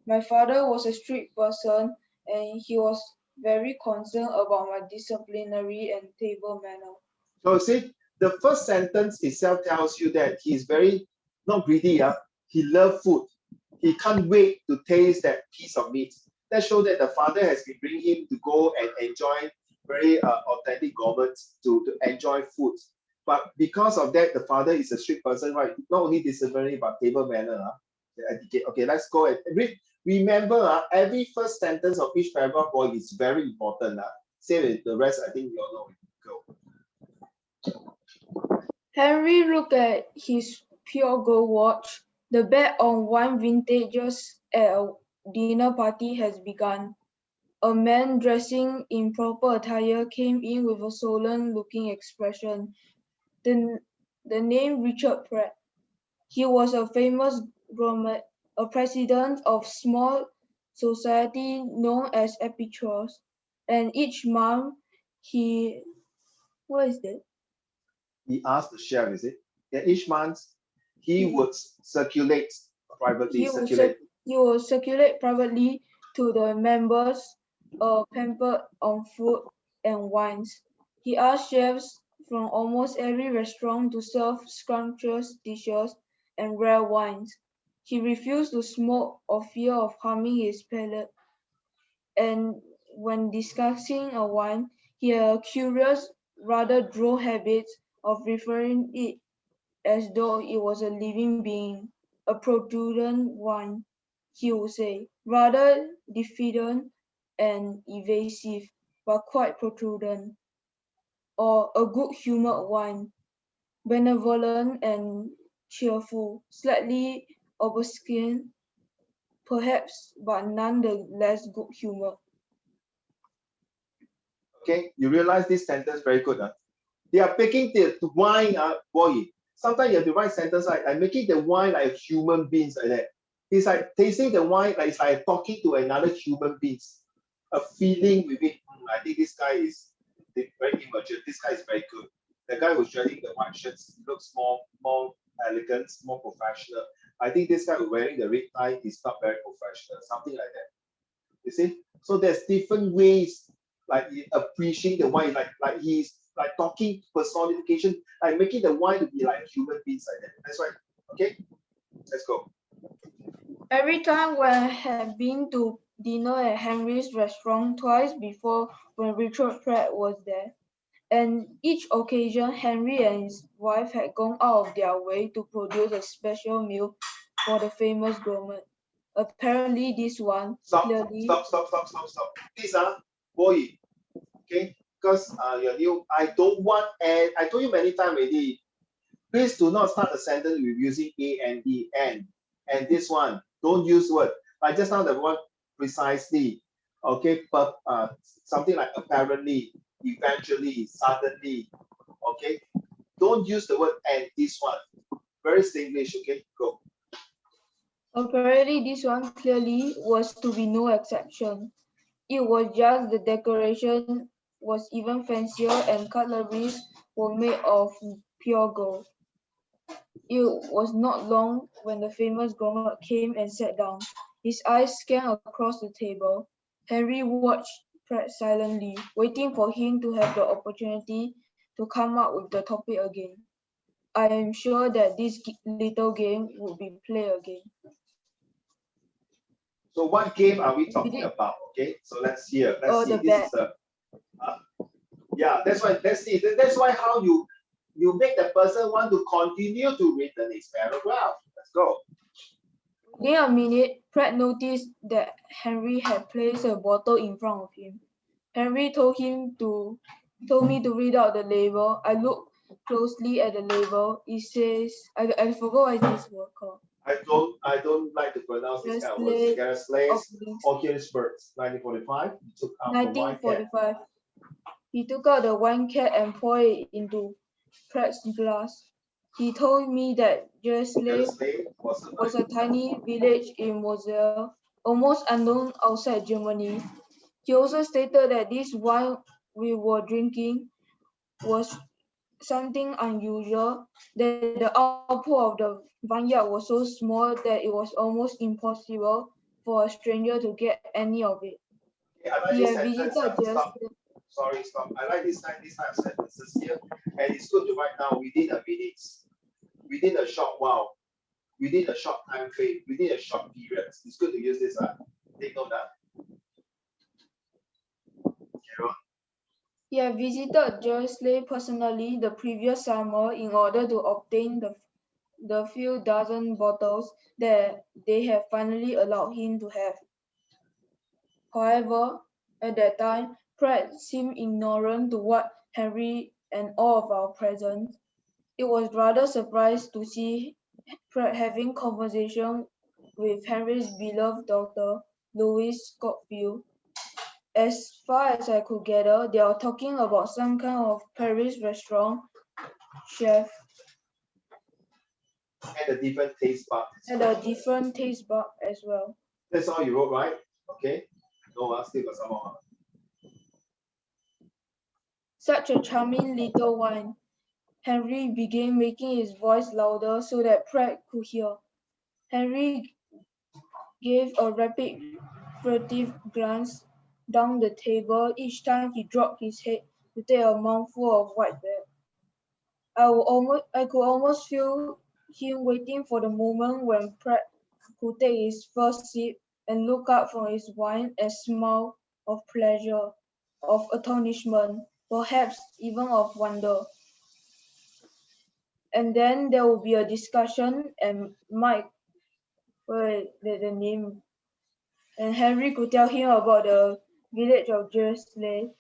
My father was a strict person and he was very concerned about my disciplinary and table manner. So see, the first sentence itself tells you that he's very not greedy. He loves food. He can't wait to taste that piece of meat. That shows that the father has been bringing him to go and enjoy very authentic gourmet to enjoy food. But because of that, the father is a strict person, right? Not only disciplinary, but table manner. Okay, let's go and read. Remember, every first sentence of each paragraph, boy, is very important. Same with the rest, I think you all know. Go. Henry looked at his pure gold watch. The bet on wine vintages at a dinner party has begun. A man dressing in proper attire came in with a solemn-looking expression. The name Richard Pratt. He was a famous gourmet, a president of small society known as epicures, and each month he, what is that? He asked the chef, is it? Yeah, each month he would circulate privately. He will circulate privately to the members, pampered on food and wines. He asked chefs from almost every restaurant to serve scrumptious dishes and rare wines. He refused to smoke for fear of harming his palate. And when discussing a wine, he had a curious, rather droll habit of referring it as though it was a living being, a prudent wine, he would say, rather diffident and evasive, but quite prudent, or a good-humored wine, benevolent and cheerful, slightly obscene, perhaps, but none the less good-humored. Okay, you realize this sentence very good. They are picking the wine, boy. Sometimes you have to write sentence like I'm making the wine like human beings like that. It's like tasting the wine like it's like talking to another human beings. A feeling with it. I think this guy is very immature. This guy is very good. The guy who's wearing the white shirts looks more elegant, more professional. I think this guy who's wearing the red tie is not very professional. Something like that. You see? So there's different ways like appreciating the wine, like he's like talking personification, like making the wine to be like human beings like that. That's right. Okay, let's go. Every time when I had been to dinner at Henry's restaurant twice before when Richard Pratt was there, and each occasion Henry and his wife had gone out of their way to produce a special meal for the famous gourmet. Apparently this one Stop. clearly Please, boy, okay, because you're new. I don't want, and I told you many times already. Please do not start a sentence with using a and the and this one. Don't use word. Like just now the one precisely. Okay, but something like apparently, eventually, suddenly. Okay, don't use the word and this one. Very English. Okay, go. Apparently, this one clearly was to be no exception. It was just the decoration was even fancier and cutleries were made of pure gold. It was not long when the famous gourmet came and sat down. His eyes scanned across the table. Henry watched Pratt silently, waiting for him to have the opportunity to come up with the topic again. I am sure that this little game would be played again. So what game are we talking about? Okay, so let's hear. Let's see. The This bet. is a yeah. That's why. Let's see. That's why how you make the person want to continue to read the next paragraph. Let's go. Within a minute, Pratt noticed that Henry had placed a bottle in front of him. Henry told me to read out the label. I looked closely at the label. It says, I forgot what is this word called. I don't like to pronounce this kind of words. Gareth or Birds, 1945. He took out 1945. He took out the wine cap and poured it into Pratt's glass. He told me that Jersey was a tiny village in Moselle, almost unknown outside Germany. He also stated that this wine we were drinking was something unusual, that the output of the vineyard was so small that it was almost impossible for a stranger to get any of it. He had visited Sorry, stop. I like this type of sentences here, and it's good to write down within a minute, within a short while, within a short time frame, within a short period. It's good to use this. Take note that. He had visited Jersey personally the previous summer in order to obtain the few dozen bottles that they had finally allowed him to have. However, at that time, Pratt seemed ignorant to what Henry and all of our present. It was rather surprised to see Pratt having conversation with Henry's beloved daughter, Louise Scottfield. As far as I could gather, they are talking about some kind of Paris restaurant chef. And a different taste bud. And a different taste bud as well. That's all you wrote, right? Okay. No, still got some more. Such a charming little wine. Henry began making his voice louder so that Pratt could hear. Henry gave a rapid, furtive glance down the table each time he dropped his head to take a mouthful of white bread. I could almost feel him waiting for the moment when Pratt could take his first sip and look up from his wine and smile of pleasure, of astonishment, perhaps even of wonder. And then there will be a discussion, and the name, and Henry could tell him about the village of Jersey,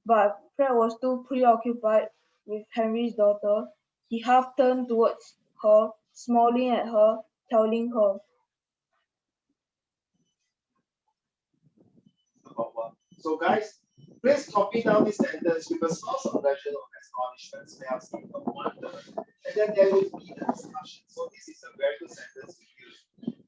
but Pratt was too preoccupied with Henry's daughter. He half turned towards her, smiling at her, telling her. So guys, please copy down this sentence with a source of pleasure or astonishment, smells of wonder, and then there will be the discussion. So this is a very good sentence to use.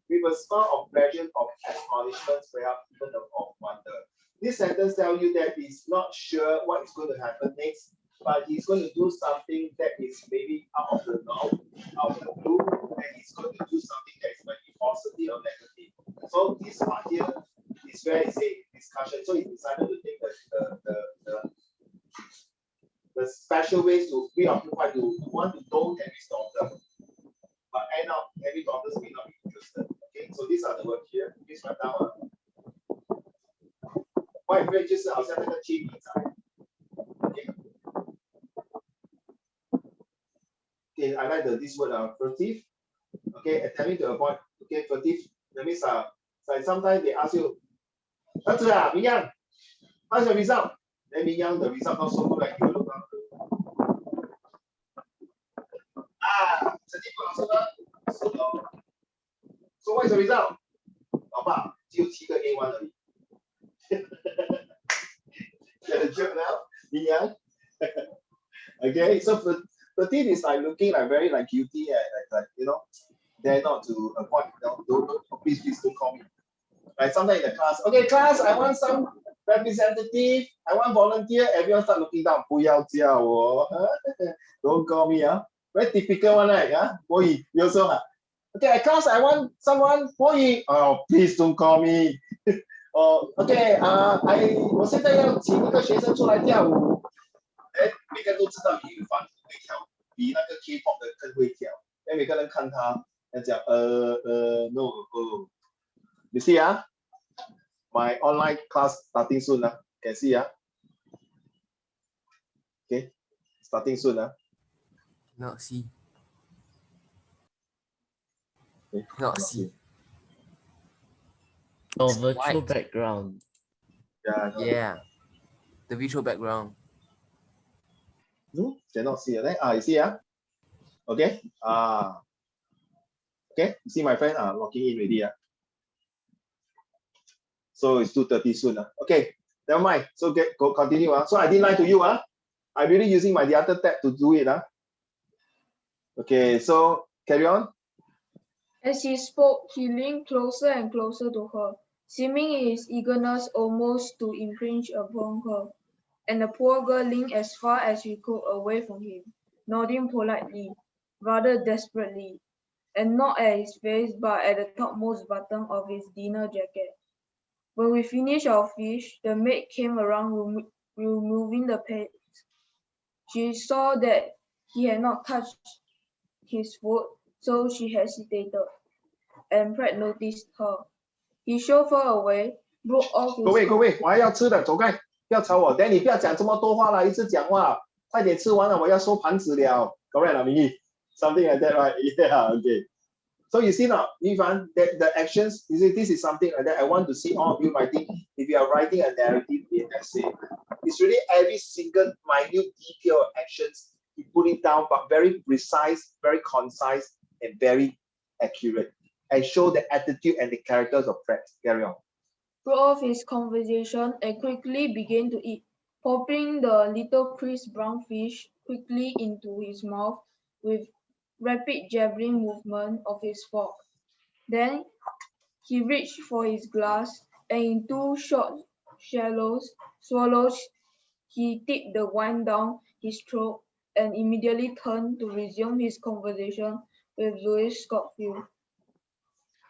With a smile of pleasure, of astonishment, perhaps even of wonder. This sentence tells you that he's not sure what is going to happen next, but he's going to do something that is maybe out of the norm, out of the blue, and he's going to do something that is maybe positive or negative. So this part here is where it's a discussion. So he decided to take the special ways to preoccupy to want to know Henry's daughter, but end up Henry's daughters may not be interested. Okay, so these are the words here. Please write down. 外汇就是好像那个去理财。Okay. Okay, I like this word furtive. Okay, attempting to avoid. Okay, furtive. That means like sometimes they ask you, 儿子啊，明阳 how's your result? Then 明阳 the result not so good like you look after. 成绩不好是吗？是的。So what is the result? 老爸只有7个 A1 而已。Get a joke now, Yang? Okay, so furtive is like looking like very like guilty and like dare not to avoid. Please don't call me. Right, sometimes in the class, okay, class, I want some representative, I want volunteer. Everyone start looking down. 不要叫我 Don't call me. Very typical one, right? Boy, you also. Okay, class, I want someone. Boy, oh, please don't call me. Okay, 我现在要请一个学生出来跳舞。每个人都知道李宇凡会跳，比那个 K-pop 的更会跳。每个人看他，讲no You see my online class starting soon Can see Okay, starting soon Cannot see. Okay. Cannot see. Oh, virtual White. background. Yeah. The virtual background. No, cannot see then you see Okay. Okay, you see my friend logging in already So it's 2:30 soon Okay, never mind. So go continue So I didn't lie to you I'm really using my the other tab to do it Okay, so carry on. As he spoke, he leaned closer and closer to her, seeming his eagerness almost to impinge upon her. And the poor girl leaned as far as she could away from him, nodding politely, rather desperately, and not at his face but at the topmost button of his dinner jacket. When we finished our fish, the maid came around removing the plates. She saw that he had not touched his food, so she hesitated, and Pratt noticed her. He shoved her away, broke off his 各位，我还要吃的，走开，不要吵我。等你不要讲这么多话了，一直讲话，快点吃完了，我要收盘子了。Correct 了，明义 Something like that, right? Yeah, okay. So you see now, Ifan, that the actions, you see, this is something like that. I want to see all of you writing. If you are writing a narrative in essay, it's really every single minute detail of actions. You put it down, but very precise, very concise, and very accurate, and show the attitude and the characters of Pratt. Carry on. broke off his conversation and quickly began to eat, popping the little crisp brown fish quickly into his mouth with rapid jabbering movement of his fork. Then he reached for his glass, and in 2 short, shallow swallows, he tipped the wine down his throat and immediately turned to resume his conversation with Louis Scottfield.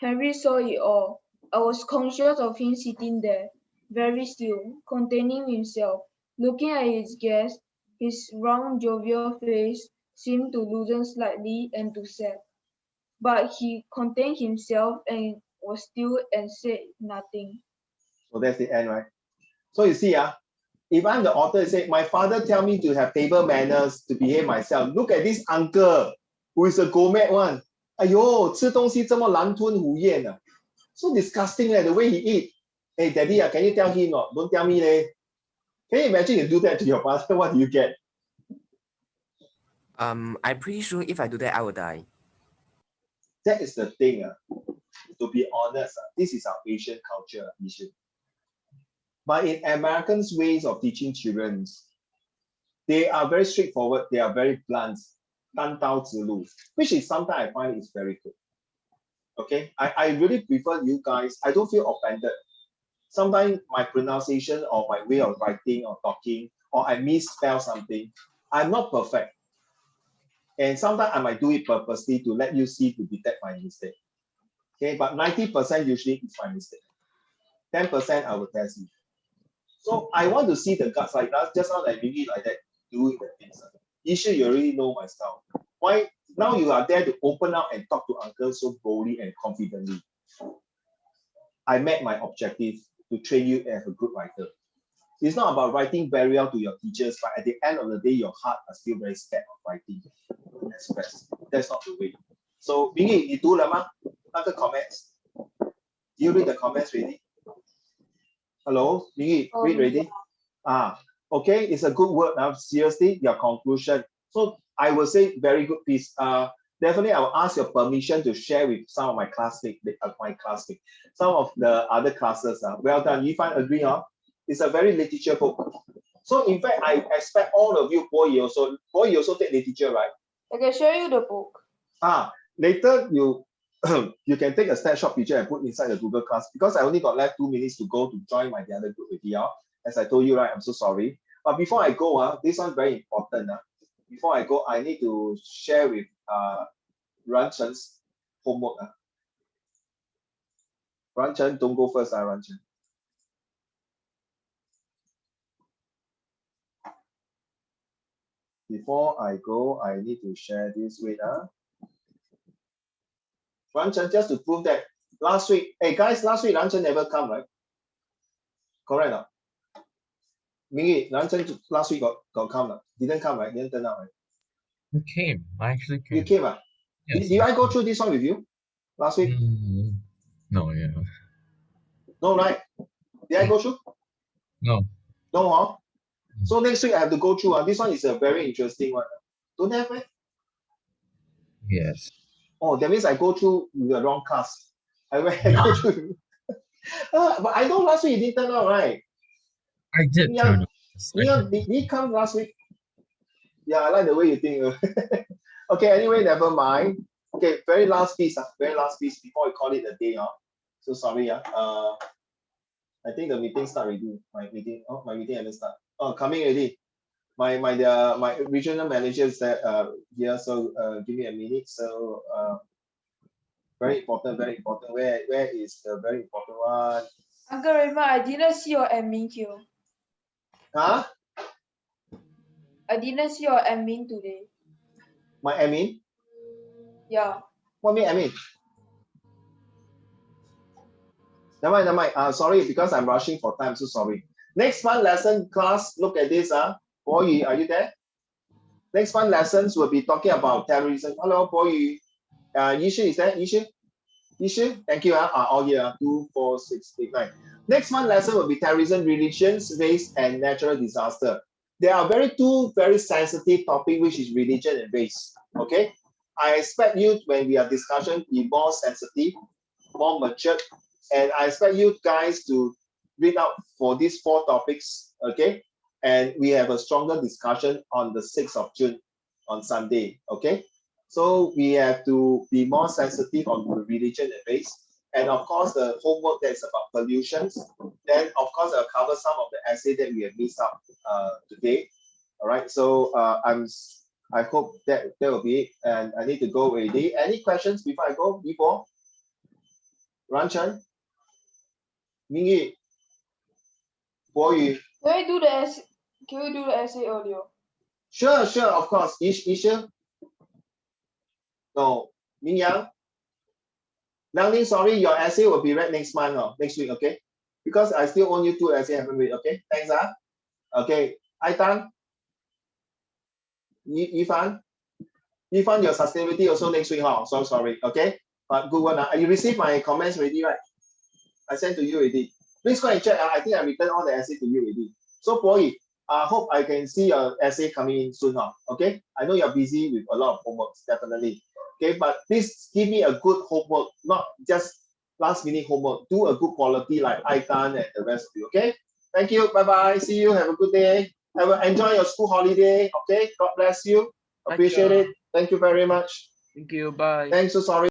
Henry saw it all. I was conscious of him sitting there, very still, containing himself, looking at his guest. His round, jovial face seemed to loosen slightly and to set. But he contained himself and was still and said nothing. So that's the end, right? So you see, if I'm the author, say, my father tell me to have table manners, to behave myself. Look at this uncle, who is a gourmet one. 哎呦，吃东西这么狼吞虎咽So disgusting the way he eat. Hey, daddy, can you tell him not? Don't tell me Can you imagine you do that to your father? What do you get? I'm pretty sure if I do that, I will die. That is the thing. To be honest, this is our Asian culture issue. But in Americans' ways of teaching children, they are very straightforward. They are very blunt. 单刀直入, which is sometimes I find is very good. Okay, I really prefer you guys. I don't feel offended. Sometimes my pronunciation or my way of writing or talking, or I misspell something. I'm not perfect. And sometimes I might do it purposely to let you see, to detect my mistake. Okay, but 90% usually is my mistake. 10% I will test you. So I want to see the guts like that, just not like really like that, doing the things. Issue, you already know my style. Why now you are there to open up and talk to uncle so boldly and confidently? I met my objective to train you as a good writer. It's not about writing very well to your teachers, but at the end of the day, your heart are still very scared of writing. Express. That's not the way. So, Mingy, 你读了吗？那个 comments. Do you read the comments already? Hello, Mingy, read already? Okay, it's a good word. Seriously, your conclusion. So I will say very good piece. Definitely, I will ask your permission to share with some of my classmates, some of the other classes. Well done. You find agree? It's a very literature book. So in fact, I expect all of you, Boy also take literature, right? I can show you the book. Later you can take a snapshot picture and put inside the Google Class. Because I only got left 2 minutes to go to join my the other group with you. As I told you, right, I'm so sorry. But before I go, this one's very important. Before I go, I need to share with Ran Chen's homework. Ran Chen, don't go first, Ran Chen. Before I go, I need to share this with Ran Chen, just to prove that last week, hey guys, last week Ran Chen never come, right? Correct or not? Mingy, Ran Chen last week got come, didn't come, right? Didn't turn out, right? You came. I actually came. You came, Yes, did I go through this one with you last week? No, yeah. No, right? Did I go through? No. No, huh? So next week I have to go through. This one is a very interesting one. Don't have it? Yes. Oh, that means I go through with the wrong class. I go through. But I know last week you didn't turn out, right? I did turn up. Did he come last week? Yeah, I like the way you think. Okay, anyway, never mind. Okay, very last piece before we call it a day. So sorry. I think the meeting start already. My meeting hasn't started. Oh, coming already. My regional manager is here, so give me a minute. So very important. Where is the very important one? Uncle Raymond, I didn't see your admin queue. Huh? I didn't see your admin today. My admin? Yeah. What mean admin? Never mind. Sorry, because I'm rushing for time. So sorry. Next one lesson class. Look at this. Bo Yu, are you there? Next one lessons will be talking about terrorism. Hello, Bo Yu. Yishu is there? Yishu? Thank you. All here. 2, 4, 6, 8, 9. Next one lesson will be terrorism, religions, race, and natural disaster. There are two very sensitive topics, which is religion and race. Okay. I expect you when we are discussion be more sensitive, more matured, and I expect you guys to read out for these 4 topics. Okay. And we have a stronger discussion on the 6th of June on Sunday. Okay. So we have to be more sensitive on the religion and race. And of course, the homework that is about pollutions. Then, of course, I'll cover some of the essay that we have missed out today. All right. So I hope that will be it. And I need to go already. Any questions before I go? Before? Ran Chen? Mingyi? Bo Yu? Can we do the essay earlier? Sure, of course. Isha? No. Ming Yang? Liang, sorry, your essay will be read next week, okay? Because I still own you 2 essays I haven't read, okay? Thanks, Okay. Aitan? Yifan, your sustainability also next week, So sorry, okay? But good one. You received my comments already, right? I sent to you already. Please go and check. I think I returned all the essay to you already. So, boy, I hope I can see your essay coming in soon, okay? I know you're busy with a lot of homeworks, definitely. Okay, but please give me a good homework, not just last minute homework. Do a good quality like Aitan and the rest of you, okay? Thank you. Bye-bye. See you. Have a good day. Enjoy your school holiday, okay? God bless you. Appreciate it. Thank you very much. Thank you. Bye. Thanks. So sorry.